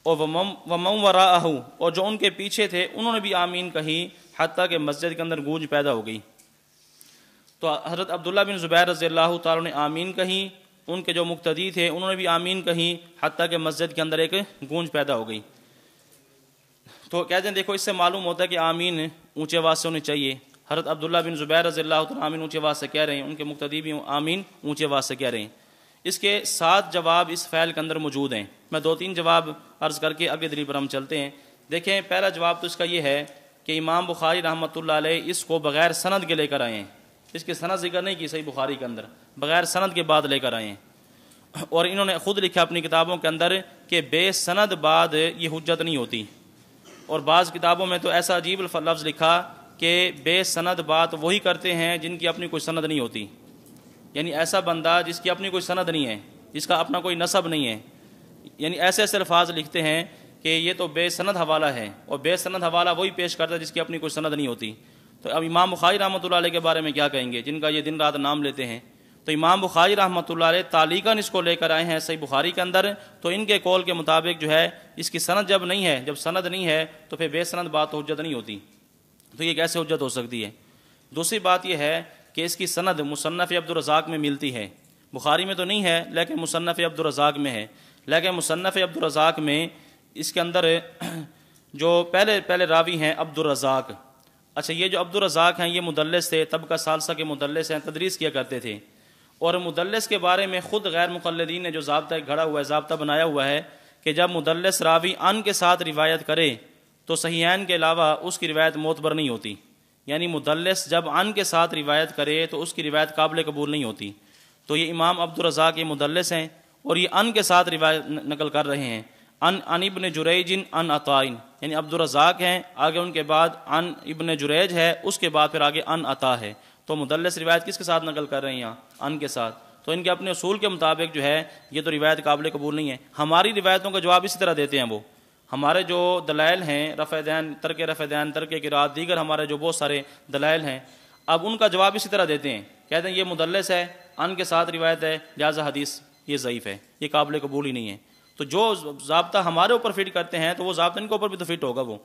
اور ومن وراءہ، اور جو ان کے پیچھے تھے انہوں نے بھی آمین کہی، حتیٰ کہ مسجد کے اندر گونج پیدا ہو گئی۔ تو حضرت عبداللہ بن زبیر رضی اللہ تعالیٰ نے آمین کہیں، ان کے جو مقتدی تھے انہوں نے بھی آمین کہیں، حتیٰ کہ مسجد کے اندر ایک گونج پیدا ہو گئی۔ تو کہتے ہیں دیکھو اس سے معلوم ہوتا ہے کہ آمین اونچے آواز سے ہونی چاہیے۔ حضرت عبداللہ بن زبیر رضی اللہ تعالیٰ آمین اونچے آواز سے کہہ رہے ہیں، ان کے مقتدی بھی آمین اونچے آواز سے کہہ رہے ہیں۔ اس کے 7 جواب اس فعل کے اندر موجود ہیں۔ میں 2-3 جواب عرض کر کے اگلی دلیل پر ہم چلتے ہیں۔ دیکھیں پہلا جواب تو اس کا یہ ہے کہ امام بخاری رحمۃ اللہ علیہ اس کو بغیر سند کے لے کر آئے ہیں۔ اس کی سند ذکر نہیں کی صحیح بخاری کے اندر، بغیر سند کے بعد لے کر آئے ہیں۔ اور انہوں نے خود لکھا اپنی کتابوں کے اندر کہ بے سند بعد یہ حجت نہیں ہوتی۔ اور بعض کتابوں میں تو ایسا عجیب لفظ لکھا کہ بے سند بات وہی کرتے ہیں جن کی اپنی کوئی سند نہیں ہوتی، یعنی ایسا بندہ جس کی اپنی کوئی سند نہیں ہے، جس کا اپنا کوئی نسب نہیں ہے، یعنی ایسے ایسے الفاظ لکھتے ہیں کہ یہ تو بے سند حوالہ ہے، اور بے سند حوالہ وہی پیش کرتا ہے جس کی اپنی کوئی سند نہیں ہوتی۔ تو اب امام بخاری رحمۃ اللہ علیہ کے بارے میں کیا کہیں گے، جن کا یہ دن رات نام لیتے ہیں، تو امام بخاری رحمۃ اللہ علیہ تعلیقاً اس کو لے کر آئے ہیں صحیح بخاری کے اندر، تو ان کے قول کے مطابق جو ہے اس کی سند جب نہیں ہے، جب سند نہیں ہے تو پھر بے سند بات حجت نہیں ہوتی، تو یہ کیسے حجت ہو سکتی ہے؟ دوسری بات یہ ہے کہ اس کی سند مصنف عبد الرزاق میں ملتی ہے، بخاری میں تو نہیں ہے لیکن مصنف عبد الرزاق میں ہے، لیکن مصنف عبد الرزاق میں اس کے اندر جو پہلے راوی ہیں عبد الرزاق، اچھا یہ جو عبد الرزاق ہیں یہ مدلس تھے، طبقہ ثالثہ کے مدلس ہیں، تدریس کیا کرتے تھے، اور مدلس کے بارے میں خود غیر مقلدین نے جو ضابطہ گھڑا ہوا ہے، ضابطہ بنایا ہوا ہے کہ جب مدلس راوی ان کے ساتھ روایت کرے تو صحیحین کے علاوہ اس کی روایت معتبر نہیں ہوتی، یعنی مدلس جب ان کے ساتھ روایت کرے تو اس کی روایت قابل قبول نہیں ہوتی۔ تو یہ امام عبد الرزاق یہ مدلس ہیں اور یہ ان کے ساتھ روایت نقل کر رہے ہیں، ان ابن جریج ان عطاء، یعنی عبد الرزاق ہیں، آگے ان کے بعد ان ابن جریج ہے، اس کے بعد پھر آگے ان عطا ہے، تو مدلس روایت کس کے ساتھ نقل کر رہے ہیں یہاں؟ ان کے ساتھ، تو ان کے اپنے اصول کے مطابق جو ہے یہ تو روایت قابل قبول نہیں ہے۔ ہماری روایتوں کا جواب اسی طرح دیتے ہیں، وہ ہمارے جو دلائل ہیں رفع دین، ترک رفع دین، ترک قرات، دیگر ہمارے جو بہت سارے دلائل ہیں، اب ان کا جواب اسی طرح دیتے ہیں، کہتے ہیں یہ مدلس ہے، ان کے ساتھ روایت ہے، لہذا حدیث یہ ضعیف ہے، یہ قابل قبول ہی نہیں ہے۔ تو جو ضابطہ ہمارے اوپر فٹ کرتے ہیں تو وہ ضابطہ ان کے اوپر بھی تو فٹ ہوگا، وہ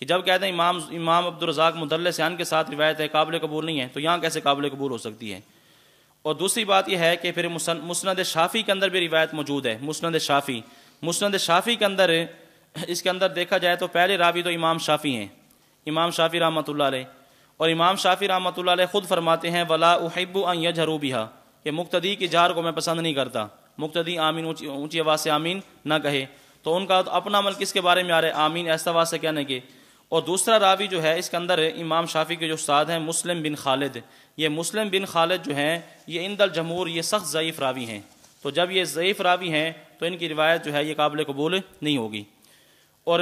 کہ جب کہتے ہیں امام عبد الرزاق مدلس ان کے ساتھ روایت ہے، قابل قبول نہیں ہے، تو یہاں کیسے قابل قبول ہو سکتی ہے؟ اور دوسری بات یہ ہے کہ پھر مسند شافعی کے اندر بھی روایت موجود ہے، مسند شافعی کے اندر اس کے اندر دیکھا جائے تو پہلے راوی تو امام شافعی ہیں، امام شافعی رحمۃ اللہ علیہ، اور امام شافعی رحمۃ اللہ علیہ خود فرماتے ہیں ولا احب ان یجهروا بها، کہ مقتدی کی جہر کو میں پسند نہیں کرتا، مقتدی آمین اونچی آواز سے آمین نہ کہے، تو ان کا اپنا عمل کس کے بارے میں آ رہا ہے؟ آمین ایسا آواز سے کہنے کے۔ اور دوسرا راوی جو ہے اس کے اندر امام شافعی کے جو استاد ہیں مسلم بن خالد، یہ مسلم بن خالد جو ہیں یہ عند الجمہور یہ سخت ضعیف راوی ہیں، تو جب یہ ضعیف راوی ہیں تو ان کی روایت جو ہے یہ قابل قبول نہیں ہوگی۔ اور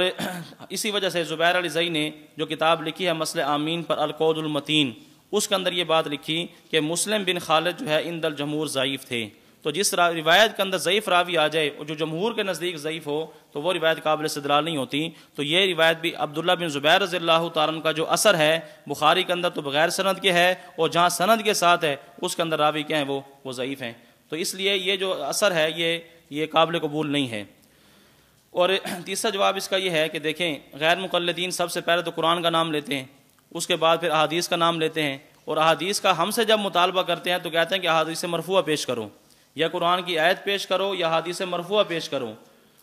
اسی وجہ سے زبیر علی زئی نے جو کتاب لکھی ہے مسئلہ آمین پر القول المتین، اس کے اندر یہ بات لکھی کہ مسلم بن خالد جو ہے عند الجمہور ضعیف تھے، تو جس روایت کے اندر ضعیف راوی آ جائے اور جو جمہور کے نزدیک ضعیف ہو تو وہ روایت قابل استدلال نہیں ہوتی۔ تو یہ روایت بھی عبداللہ بن زبیر رضی اللہ تعالیٰ عنہ کا جو اثر ہے بخاری کے اندر تو بغیر سند کے ہے، اور جہاں سند کے ساتھ ہے اس کے اندر راوی کیا ہیں؟ وہ ضعیف ہیں، تو اس لیے یہ جو اثر ہے یہ قابل قبول نہیں ہے۔ اور تیسرا جواب اس کا یہ ہے کہ دیکھیں غیر مقلدین سب سے پہلے تو قرآن کا نام لیتے ہیں، اس کے بعد پھر احادیث کا نام لیتے ہیں، اور احادیث کا ہم سے جب مطالبہ کرتے ہیں تو کہتے ہیں کہ احادیث مرفوعہ پیش کرو، یا قرآن کی آیت پیش کرو یا حدیث مرفوعہ پیش کرو،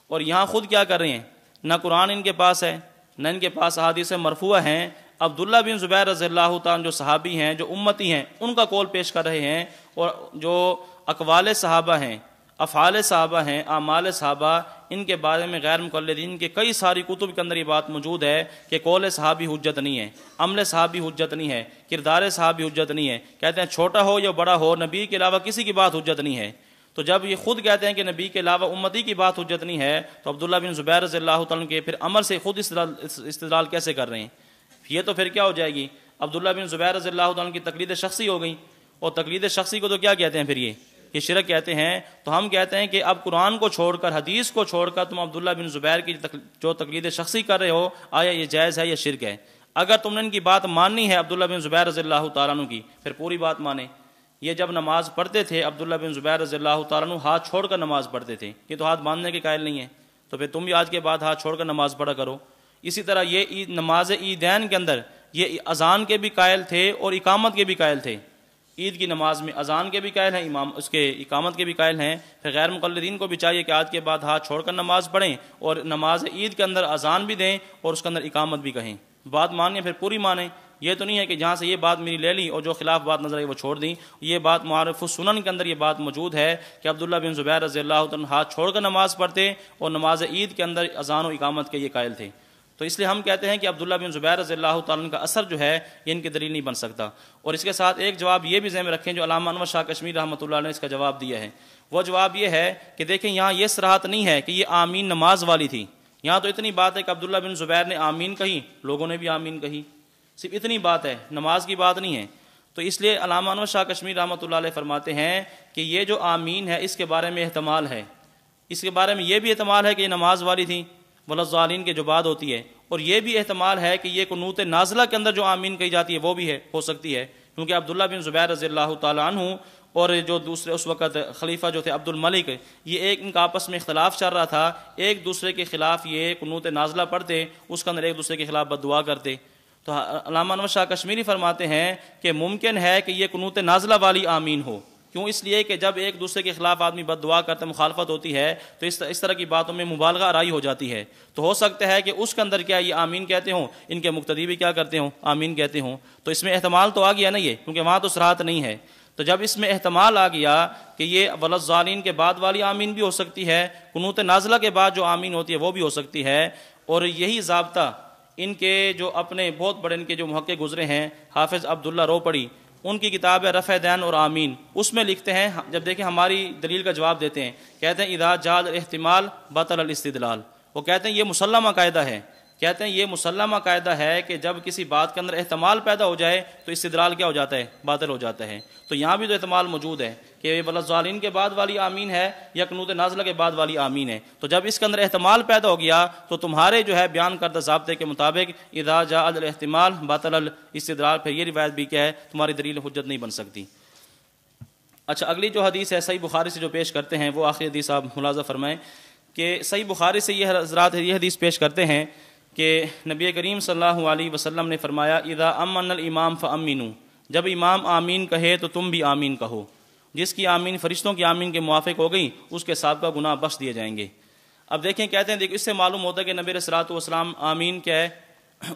اور یہاں خود کیا کر رہے ہیں؟ نہ قرآن ان کے پاس ہے، نہ ان کے پاس حدیث مرفوعہ ہیں، عبداللہ بن زبیر رضی اللہ تعالیٰ جو صحابی ہیں، جو امتی ہیں، ان کا قول پیش کر رہے ہیں، اور جو اقوال صحابہ ہیں، افعال صحابہ ہیں، اعمال صحابہ، ان کے بارے میں غیر مقلدین کے کئی ساری کتب کے اندر یہ بات موجود ہے کہ قول صحابی حجت نہیں ہے، عمل صحابی حجت نہیں ہے، کردار صحابی حجت نہیں ہے، کہتے ہیں چھوٹا ہو یا بڑا ہو نبی کے علاوہ کسی کی بات حجت نہیں ہے۔ تو جب یہ خود کہتے ہیں کہ نبی کے علاوہ امتی کی بات حجت نہیں ہے تو عبداللہ بن زبیر رضی اللہ تعالیٰ کے پھر عمل سے خود استدلال کیسے کر رہے ہیں؟ یہ تو پھر کیا ہو جائے گی؟ عبداللہ بن زبیر رضی اللہ تعالیٰ کی تقلید شخصی ہو گئی، اور تقلید شخصی کو تو کیا کہتے ہیں؟ پھر یہ شرک کہتے ہیں۔ تو ہم کہتے ہیں کہ اب قرآن کو چھوڑ کر، حدیث کو چھوڑ کر تم عبداللہ بن زبیر کی جو تقلید شخصی کر رہے ہو، آیا یہ جائز ہے یا شرک ہے؟ اگر تم نے ان کی بات ماننی ہے عبداللہ بن زبیر رضی اللہ تعالیٰ عنہ کی، پھر پوری بات مانے۔ یہ جب نماز پڑھتے تھے عبداللہ بن زبیر رضی اللہ تعالیٰ عنہ ہاتھ چھوڑ کر نماز پڑھتے تھے، یہ تو ہاتھ باندھنے کے قائل نہیں ہے، تو پھر تم بھی آج کے بعد ہاتھ چھوڑ کر نماز پڑھا کرو۔ اسی طرح یہ نماز عیدین کے اندر یہ اذان کے بھی قائل تھے اور اقامت کے بھی قائل تھے، عید کی نماز میں اذان کے بھی قائل ہیں، امام اس کے اقامت کے بھی قائل ہیں۔ پھر غیر مقلدین کو بھی چاہیے کہ آج کے بعد ہاتھ چھوڑ کر نماز پڑھیں اور نماز عید کے اندر اذان بھی دیں اور اس کے اندر اقامت بھی کہیں، بات مانیں پھر پوری مانیں۔ یہ تو نہیں ہے کہ جہاں سے یہ بات میری لے لی اور جو خلاف بات نظر آئی وہ چھوڑ دی۔ یہ بات معارف السنن کے اندر یہ بات موجود ہے کہ عبداللہ بن زبیر رضی اللہ عنہ ہاتھ چھوڑ کر نماز پڑھتے اور نماز عید کے اندر اذان و اقامت کے یہ قائل تھے۔ تو اس لیے ہم کہتے ہیں کہ عبداللہ بن زبیر رضی اللہ تعالیٰ کا اثر جو ہے یہ ان کی دلیل نہیں بن سکتا۔ اور اس کے ساتھ ایک جواب یہ بھی ذہن میں رکھیں جو علامہ انور شاہ کشمیری رحمۃ اللہ نے اس کا جواب دیا ہے، وہ جواب یہ ہے کہ دیکھیں یہاں یہ صراحت نہیں ہے کہ یہ آمین نماز والی تھی، یہاں تو اتنی بات ہے کہ عبداللہ بن زبیر نے آمین کہی، لوگوں نے بھی آمین کہی، صرف اتنی بات ہے، نماز کی بات نہیں ہے۔ تو اس لیے علامہ انور شاہ کشمیری رحمۃ اللہ علیہ فرماتے ہیں کہ یہ جو آمین ہے اس کے بارے میں احتمال ہے، اس کے بارے میں یہ بھی احتمال ہے کہ یہ نماز والی تھی ولضالین کے جو بعد ہوتی ہے، اور یہ بھی احتمال ہے کہ یہ قنوت نازلہ کے اندر جو آمین کہی جاتی ہے وہ بھی ہے، ہو سکتی ہے، کیونکہ عبداللہ بن زبیر رضی اللہ تعالیٰ عنہ اور جو دوسرے اس وقت خلیفہ جو تھے عبد الملک، یہ ایک ان کا آپس میں اختلاف چل رہا تھا، ایک دوسرے کے خلاف یہ قنوت نازلہ پڑھتے، اس کے اندر ایک دوسرے کے خلاف بد دعا کرتے۔ تو علامہ انور شاہ کشمیری فرماتے ہیں کہ ممکن ہے کہ یہ قنوت نازلہ والی آمین ہو، کیوں؟ اس لیے کہ جب ایک دوسرے کے خلاف آدمی بد دعا کرتے، مخالفت ہوتی ہے، تو اس طرح کی باتوں میں مبالغہ آرائی ہو جاتی ہے، تو ہو سکتا ہے کہ اس کے اندر کیا یہ آمین کہتے ہوں، ان کے مقتدی بھی کیا کرتے ہوں، آمین کہتے ہوں۔ تو اس میں احتمال تو آ گیا نا یہ، کیونکہ وہاں تو صراحت نہیں ہے، تو جب اس میں احتمال آ گیا کہ یہ ولضالین کے بعد والی آمین بھی ہو سکتی ہے، قنوت نازلہ کے بعد جو آمین ہوتی ہے وہ بھی ہو سکتی ہے، اور یہی ضابطہ ان کے جو اپنے بہت بڑے ان کے جو محقق گزرے ہیں، حافظ عبداللہ روپڑی، ان کی کتاب ہے رفع دین اور آمین، اس میں لکھتے ہیں، جب دیکھیں ہماری دلیل کا جواب دیتے ہیں، کہتے ہیں اذا جاز الاحتمال بطل الاستدلال، وہ کہتے ہیں یہ مسلمہ قاعدہ ہے، کہتے ہیں یہ مسلمہ قاعدہ ہے کہ جب کسی بات کے اندر احتمال پیدا ہو جائے تو استدلال کیا ہو جاتا ہے، باطل ہو جاتا ہے۔ تو یہاں بھی تو احتمال موجود ہے کہ یہ ولضالین کے بعد والی آمین ہے یا قنوت نازلہ کے بعد والی آمین ہے، تو جب اس کے اندر احتمال پیدا ہو گیا تو تمہارے جو ہے بیان کردہ ضابطے کے مطابق اذا جاء الاحتمال باطل الاستدلال، پھر یہ روایت بھی کیا ہے، تمہاری دلیل حجت نہیں بن سکتی۔ اچھا، اگلی جو حدیث ہے صحیح بخاری سے جو پیش کرتے ہیں، وہ آخری حدیث آپ ملاحظہ فرمائیں کہ صحیح بخاری سے یہ حضرات یہ حدیث پیش کرتے ہیں کہ نبی کریم صلی اللہ علیہ وسلم نے فرمایا اذا امن الامام فامنوا، جب امام آمین کہے تو تم بھی آمین کہو، جس کی آمین فرشتوں کی آمین کے موافق ہو گئی اس کے سابقہ گناہ بخش دیے جائیں گے۔ اب دیکھیں، کہتے ہیں دیکھ اس سے معلوم ہوتا ہے کہ نبی علیہ السلام آمین کیا ہے،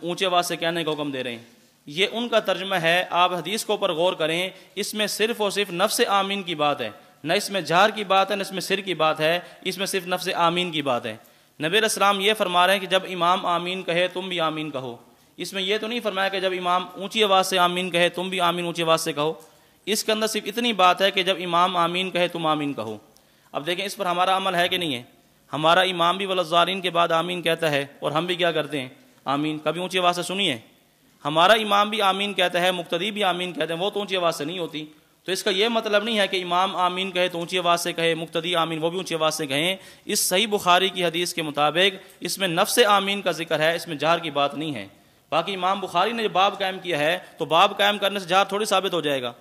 اونچے آواز سے کہنے کا حکم دے رہے ہیں، یہ ان کا ترجمہ ہے۔ آپ حدیث کے اوپر غور کریں، اس میں صرف اور صرف نفس آمین کی بات ہے، نہ اس میں جہر کی بات ہے، نہ اس میں سر کی بات ہے، اس میں صرف نفس آمین کی بات ہے۔ نبی علیہ السلام یہ فرما رہے ہیں کہ جب امام آمین کہے تم بھی آمین کہو، اس میں یہ تو نہیں فرمایا کہ جب امام اونچی آواز سے آمین کہے تم بھی آمین اونچی آواز سے کہو، اس کے اندر صرف اتنی بات ہے کہ جب امام آمین کہے تم آمین کہو۔ اب دیکھیں اس پر ہمارا عمل ہے کہ نہیں ہے، ہمارا امام بھی ولضالین کے بعد آمین کہتا ہے اور ہم بھی کیا کرتے ہیں، آمین۔ کبھی اونچی آواز سے سنیے، ہمارا امام بھی آمین کہتا ہے، مقتدی بھی آمین کہتے ہیں، وہ تو اونچی آواز سے نہیں ہوتی۔ تو اس کا یہ مطلب نہیں ہے کہ امام آمین کہے تو اونچی آواز سے کہے، مقتدی آمین وہ بھی اونچی آواز سے کہیں۔ اس صحیح بخاری کی حدیث کے مطابق اس میں نفس آمین کا ذکر ہے، اس میں جہر کی بات نہیں ہے۔ باقی امام بخاری نے جو باب قائم کیا ہے تو باب قائم کرنے سے جہر تھوڑی ثابت ہو جائے گا۔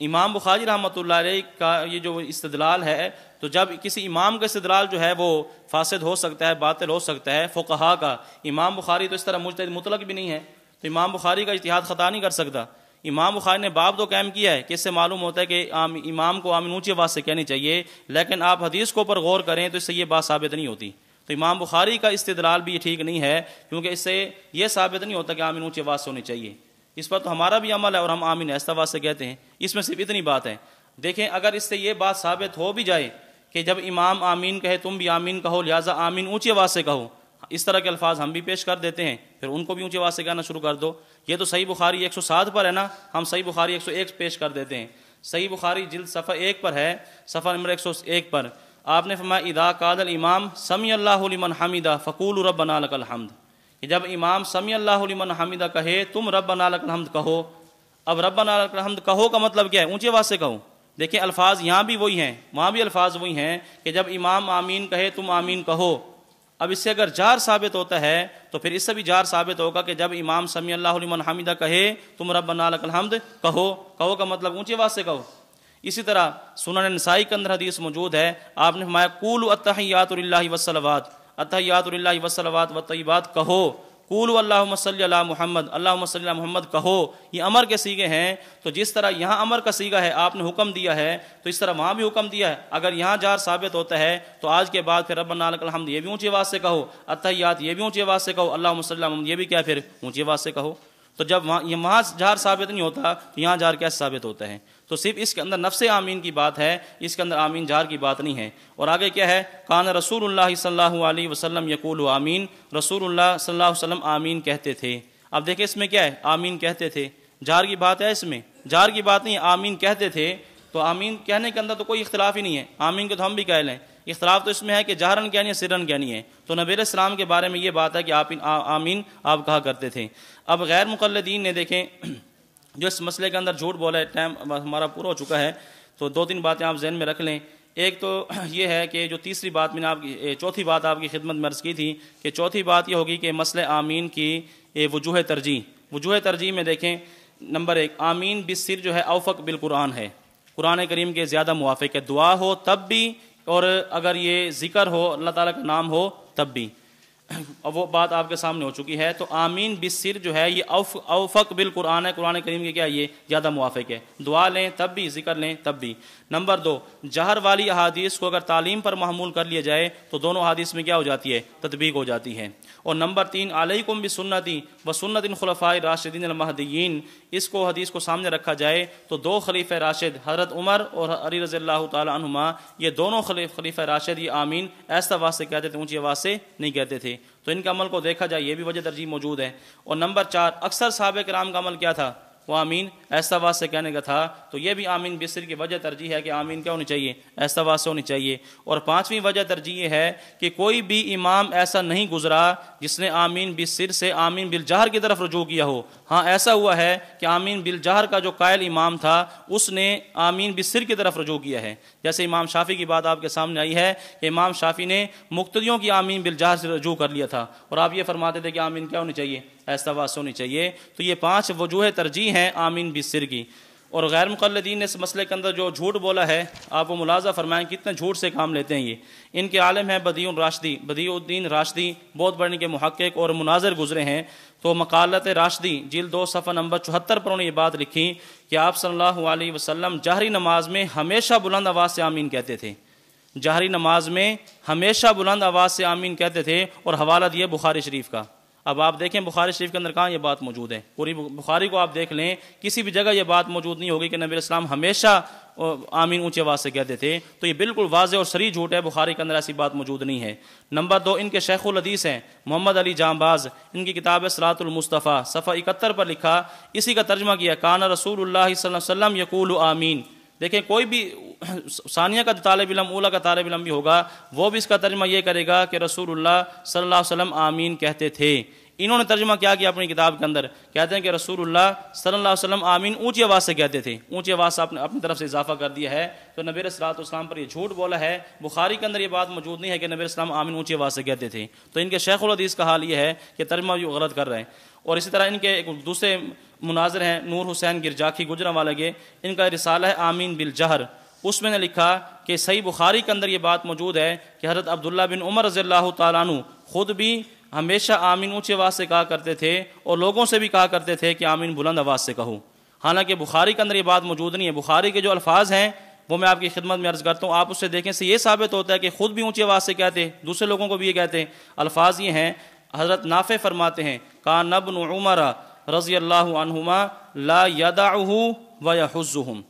امام بخاری رحمۃ اللہ علیہ کا یہ جو استدلال ہے، تو جب کسی امام کا استدلال جو ہے وہ فاسد ہو سکتا ہے، باطل ہو سکتا ہے فقہا کا، امام بخاری تو اس طرح مجتہد مطلق بھی نہیں ہے، تو امام بخاری کا اجتہاد خطا نہیں کر سکتا۔ امام بخاری نے باب تو قائم کیا ہے کہ اس سے معلوم ہوتا ہے کہ امام کو آمین اونچی آواز سے کہنی چاہیے، لیکن آپ حدیث کے اوپر غور کریں تو اس سے یہ بات ثابت نہیں ہوتی۔ تو امام بخاری کا استدلال بھی ٹھیک نہیں ہے، کیونکہ اس سے یہ ثابت نہیں ہوتا کہ آمین اونچی آواز سے ہونی چاہیے۔ اس پر تو ہمارا بھی عمل ہے اور ہم آمین آہستہ آواز سے کہتے ہیں، اس میں صرف اتنی بات ہے۔ دیکھیں اگر اس سے یہ بات ثابت ہو بھی جائے کہ جب امام آمین کہے تم بھی آمین کہو، لہٰذا آمین اونچی آواز سے کہو، اس طرح کے الفاظ ہم بھی پیش کر دیتے ہیں، پھر ان کو بھی اونچی آواز سے کہنا شروع کر دو۔ یہ تو صحیح بخاری 107 پر ہے نا، ہم صحیح بخاری 101 پیش کر دیتے ہیں۔ صحیح بخاری جلد صفحہ 1 پر ہے، صفحہ نمبر 101 پر آپ نے فرمایا اذا قال الامام سمع اللہ لمن حمدہ فقولوا ربنا لک الحمد، کہ جب امام سمع اللہ لمن حمدہ کہے تم ربنا لک الحمد کہو۔ اب ربنا لک الحمد کہو کا مطلب کیا ہے، اونچی آواز سے کہو۔ دیکھیں الفاظ یہاں بھی وہی ہیں، وہاں بھی الفاظ وہی ہیں کہ جب امام آمین کہے تم آمین کہو۔ اب اس سے اگر جار ثابت ہوتا ہے تو پھر اس سے بھی جار ثابت ہوگا کہ جب امام سمیع اللہ لمن حمدہ کہے تم ربنا لک الحمد کہو، کہو کا مطلب اونچی آواز سے کہو۔ اسی طرح سنن نسائی کے اندر حدیث موجود ہے، آپ نے فرمایا قولوا التحیات للہ والصلوات، التحیات للہ والصلوات والطیبات کہو، قولوا اللہم صلی علی محمد، اللہم صلی علی محمد کہو۔ یہ امر کے صیغے ہیں، تو جس طرح یہاں امر کا صیغہ ہے، آپ نے حکم دیا ہے، تو اس طرح وہاں بھی حکم دیا ہے۔ اگر یہاں جار ثابت ہوتا ہے تو آج کے بعد پھر ربنا لک الحمد یہ بھی اونچی آواز سے کہو، التحیات یہ بھی اونچی آواز سے کہو، اللہم صلی علی محمد یہ بھی کیا پھر اونچی آواز سے کہو۔ تو جب وہاں جار ثابت نہیں ہوتا تو یہاں جار کیسے ثابت ہوتا ہے؟ تو صرف اس کے اندر نفس آمین کی بات ہے، اس کے اندر آمین جار کی بات نہیں ہے۔ اور آگے کیا ہے، کان رسول اللہ صلی اللہ علیہ وسلم یقول آمین، رسول اللہ صلی اللہ علیہ وسلم آمین کہتے تھے۔ اب دیکھیں اس میں کیا ہے، آمین کہتے تھے، جار کی بات ہے، اس میں جار کی بات نہیں ہے، آمین کہتے تھے۔ تو آمین کہنے کے اندر تو کوئی اختلاف ہی نہیں ہے، آمین کو تو ہم بھی کہہ لیں، اختلاف تو اس میں ہے کہ جہرن کہنی ہے سرن کہنی ہے۔ تو نبی علیہ السلام کے بارے میں یہ بات ہے کہ آپ آمین آپ کہا کرتے تھے۔ اب غیر مقلدین نے دیکھیں جو اس مسئلے کے اندر جھوٹ بولا ہے، ٹائم ہمارا پورا ہو چکا ہے، تو 2-3 باتیں آپ ذہن میں رکھ لیں۔ ایک تو یہ ہے کہ جو تیسری بات میں نے چوتھی بات آپ کی خدمت میں عرض کی تھی کہ چوتھی بات یہ ہوگی کہ مسئلہ آمین کی وجوہ ترجیح میں دیکھیں، نمبر 1 آمین بالسر جو ہے اوفق بالقرآن ہے، قرآن کریم کے زیادہ موافق ہے، دعا ہو تب بھی اور اگر یہ ذکر ہو اللہ تعالیٰ کا نام ہو تب بھی۔ اب وہ بات آپ کے سامنے ہو چکی ہے، تو آمین بالسر جو ہے یہ اوفق بالقرآن ہے، قرآن کریم کے کیا یہ زیادہ موافق ہے، دعا لیں تب بھی ذکر لیں تب بھی۔ نمبر 2، جہر والی احادیث کو اگر تعلیم پر محمول کر لیا جائے تو دونوں احادیث میں کیا ہو جاتی ہے، تطبیق ہو جاتی ہے۔ اور نمبر 3، علیکم بسنتی و سنت الخلفاء الراشدین المہدیین، اس کو حدیث کو سامنے رکھا جائے تو 2 خلیفہ راشد حضرت عمر اور علی رضی اللہ تعالی عنہما، یہ دونوں خلیفہ راشد یہ آمین ایسا آواز سے کہتے تھے، اونچی آواز سے نہیں کہتے تھے، تو ان کے عمل کو دیکھا جائے یہ بھی وجہ ترجیح موجود ہے۔ اور نمبر 4، اکثر صحابہ کرام کا عمل کیا تھا، وہ آمین ایسا آواز سے کہنے کا تھا، تو یہ بھی آمین بالسر کی وجہ ترجیح ہے کہ آمین کیا ہونی چاہیے، ایسا آواز سے ہونی چاہیے۔ اور 5ویں وجہ ترجیح یہ ہے کہ کوئی بھی امام ایسا نہیں گزرا جس نے آمین بالسر سے آمین بالجہر کی طرف رجوع کیا ہو۔ ہاں ایسا ہوا ہے کہ آمین بالجہر کا جو قائل امام تھا اس نے آمین بالسر کی طرف رجوع کیا ہے، جیسے امام شافعی کی بات آپ کے سامنے آئی ہے کہ امام شافعی نے مقتدیوں کی آمین بالجہر سے رجوع کر لیا تھا، اور آپ یہ فرماتے تھے کہ آمین کیا ہونی چاہیے، ایسا آواز سے ہونی چاہیے۔ تو یہ 5 وجوہ ترجیح ہیں آمین بالسر کی۔ اور غیر مقلدین نے اس مسئلے کے اندر جو جھوٹ بولا ہے، آپ وہ ملاحظہ فرمائیں کتنے جھوٹ سے کام لیتے ہیں یہ۔ ان کے عالم ہیں بدیع الدین راشدی، بہت بڑے کے محقق اور مناظر گزرے ہیں، تو مقالت راشدی جلد 2 صفحہ نمبر 74 پر انہوں نے یہ بات لکھی کہ آپ صلی اللہ علیہ وسلم جہری نماز میں ہمیشہ بلند آواز سے آمین کہتے تھے، جہری نماز میں ہمیشہ بلند آواز سے آمین کہتے تھے، اور حوالہ دیا بخاری شریف کا۔ اب آپ دیکھیں بخاری شریف کے اندر کہاں یہ بات موجود ہے، پوری بخاری کو آپ دیکھ لیں، کسی بھی جگہ یہ بات موجود نہیں ہوگی کہ نبی علیہ السلام ہمیشہ آمین اونچی آواز سے کہتے تھے، تو یہ بالکل واضح اور صریح جھوٹ ہے، بخاری کے اندر ایسی بات موجود نہیں ہے۔ نمبر 2، ان کے شیخ الحدیث ہیں محمد علی جانباز، ان کی کتاب ہے صراط المصطفیٰ، صفحہ 71 پر لکھا، اسی کا ترجمہ کیا، کان رسول اللہ صلی اللہ علیہ وسلم یقول آمین۔ دیکھیں کوئی بھی ثانیہ کا طالب علم، اولا کا طالب علم بھی ہوگا، وہ بھی اس کا ترجمہ یہ کرے گا کہ رسول اللہ صلی اللہ علیہ وسلم آمین کہتے تھے۔ انہوں نے ترجمہ کیا اپنی کتاب کے اندر، کہتے ہیں کہ رسول اللہ صلی اللہ علیہ وسلم آمین اونچی آواز سے کہتے تھے، اونچی آواز سے اپنی طرف سے اضافہ کر دیا ہے، تو نبی علیہ الصلوۃ والسلام پر یہ جھوٹ بولا ہے۔ بخاری کے اندر یہ بات موجود نہیں ہے کہ نبی علیہ السلام آمین اونچی آواز سے کہتے تھے، تو ان کے شیخ الحدیث کا حال یہ ہے کہ ترجمہ بھی غلط کر رہے ہیں۔ اور اسی طرح ان کے ایک دوسرے مناظر ہیں نور حسین گرجاکھی گجرانوالہ کے، ان کا رسالہ ہے آمین بالجہر، اس میں نے لکھا کہ صحیح بخاری کے اندر یہ بات موجود ہے کہ حضرت عبداللہ بن عمر رضی اللہ تعالیٰ عنہ خود بھی ہمیشہ آمین اونچی آواز سے کہا کرتے تھے، اور لوگوں سے بھی کہا کرتے تھے کہ آمین بلند آواز سے کہو۔ حالانکہ بخاری کے اندر یہ بات موجود نہیں ہے، بخاری کے جو الفاظ ہیں وہ میں آپ کی خدمت میں عرض کرتا ہوں، آپ اس سے دیکھیں سے یہ ثابت ہوتا ہے کہ خود بھی اونچی آواز سے کہتے، دوسرے لوگوں کو بھی یہ کہتے۔ الفاظ یہ ہیں، حضرت نافع فرماتے ہیں کان ابن عمر رضی اللہ عنہما لا یدعہ ویحزہم،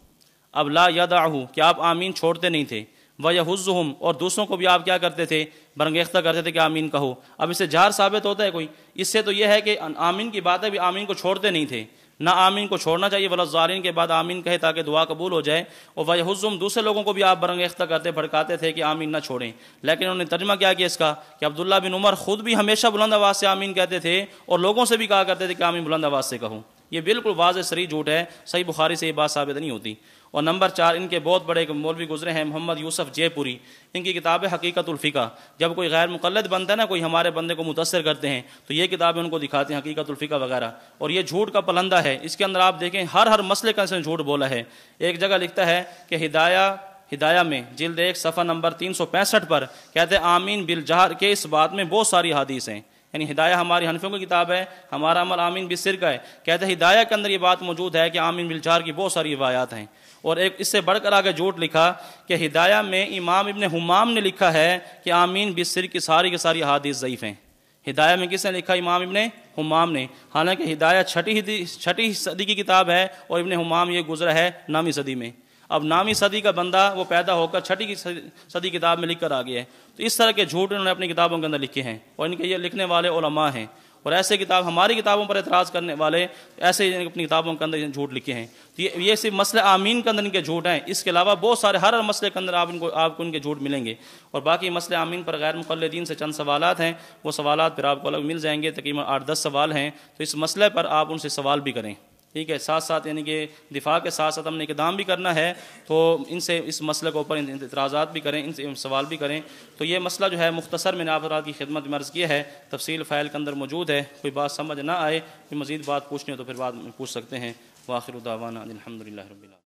اب لا یدعہ کہ آپ آمین چھوڑتے نہیں تھے، ویحزہم اور دوسروں کو بھی آپ کیا کرتے تھے، برانگیختہ کرتے تھے کہ آمین کہو۔ اب اس سے جہر ثابت ہوتا ہے کوئی، اس سے تو یہ ہے کہ آمین کی بات ہے بھی آمین کو چھوڑتے نہیں تھے، نہ آمین کو چھوڑنا چاہیے، ولا الضالین کے بعد آمین کہے تاکہ دعا قبول ہو جائے، اور ویحزہم دوسرے لوگوں کو بھی آپ برانگیختہ کرتے بھڑکاتے تھے کہ آمین نہ چھوڑیں۔ لیکن انہوں نے ترجمہ کیا اس کا کہ عبداللہ بن عمر خود بھی ہمیشہ بلند آواز سے آمین کہتے تھے، اور لوگوں سے بھی کہا کرتے تھے کہ آمین بلند آواز سے کہو۔ یہ بالکل واضح صریح جھوٹ ہے، صحیح بخاری سے یہ بات ثابت نہیں ہوتی۔ اور نمبر 4، ان کے بہت بڑے مولوی گزرے ہیں محمد یوسف جے پوری، ان کی کتاب ہے حقیقت الفقہ۔ جب کوئی غیر مقلد بنتا ہے نا، کوئی ہمارے بندے کو متاثر کرتے ہیں تو یہ کتابیں ان کو دکھاتے ہیں، حقیقت الفقہ وغیرہ، اور یہ جھوٹ کا پلندہ ہے۔ اس کے اندر آپ دیکھیں ہر مسئلے کا اس نے جھوٹ بولا ہے۔ ایک جگہ لکھتا ہے کہ ہدایہ میں جلد 1 صفحہ نمبر 365 پر کہتے ہیں آمین بالجہر کے اس بات میں بہت ساری حدیث ہیں، یعنی ہدایہ ہماری حنفیوں کی کتاب ہے، ہمارا عمل آمین بالسر کا ہے، کہتے ہیں ہدایہ کے اندر یہ بات موجود ہے کہ آمین بالجہر کی بہت ساری روایات ہیں۔ اور ایک اس سے بڑھ کر آگے جھوٹ لکھا کہ ہدایہ میں امام ابن حمام نے لکھا ہے کہ آمین بالسر کی ساری احادیث ضعیف ہیں۔ ہدایہ میں کس نے لکھا؟ امام ابن حمام نے، حالانکہ ہدایہ چھٹی صدی کی کتاب ہے، اور ابن حمام یہ گزرا ہے 9ویں صدی میں۔ اب 9ویں صدی کا بندہ وہ پیدا ہو کر 6 صدی کتاب میں لکھ کر آ گیا ہے، تو اس طرح کے جھوٹ انہوں نے اپنی کتابوں کے اندر لکھے ہیں، اور ان کے یہ لکھنے والے علماء ہیں، اور ایسے کتاب ہماری کتابوں پر اعتراض کرنے والے ایسے اپنی کتابوں کے اندر جھوٹ لکھے ہیں۔ تو یہ صرف مسئلہ آمین کے اندر ان کے جھوٹ ہیں، اس کے علاوہ بہت سارے ہر مسئلے کے اندر آپ کو ان کے جھوٹ ملیں گے۔ اور باقی مسئلہ آمین پر غیر مقلدین سے چند سوالات ہیں، وہ سوالات پھر آپ کو الگ مل جائیں گے، تقریباً 8-10 سوال ہیں، تو اس مسئلے پر آپ ان سے سوال بھی کریں، ٹھیک ہے؟ ساتھ ساتھ یعنی کہ دفاع کے ساتھ ساتھ ہم نے اقدام بھی کرنا ہے، تو ان سے اس مسئلے کے اوپر اعتراضات بھی کریں، ان سے سوال بھی کریں۔ تو یہ مسئلہ جو ہے مختصر میں نے آپ کی خدمت میں عرض کیا ہے، تفصیل فائل کے اندر موجود ہے، کوئی بات سمجھ نہ آئے، کوئی مزید بات پوچھنی ہو تو پھر بعد میں پوچھ سکتے ہیں۔ وآخر دعوانا الحمدللہ رب العالمین۔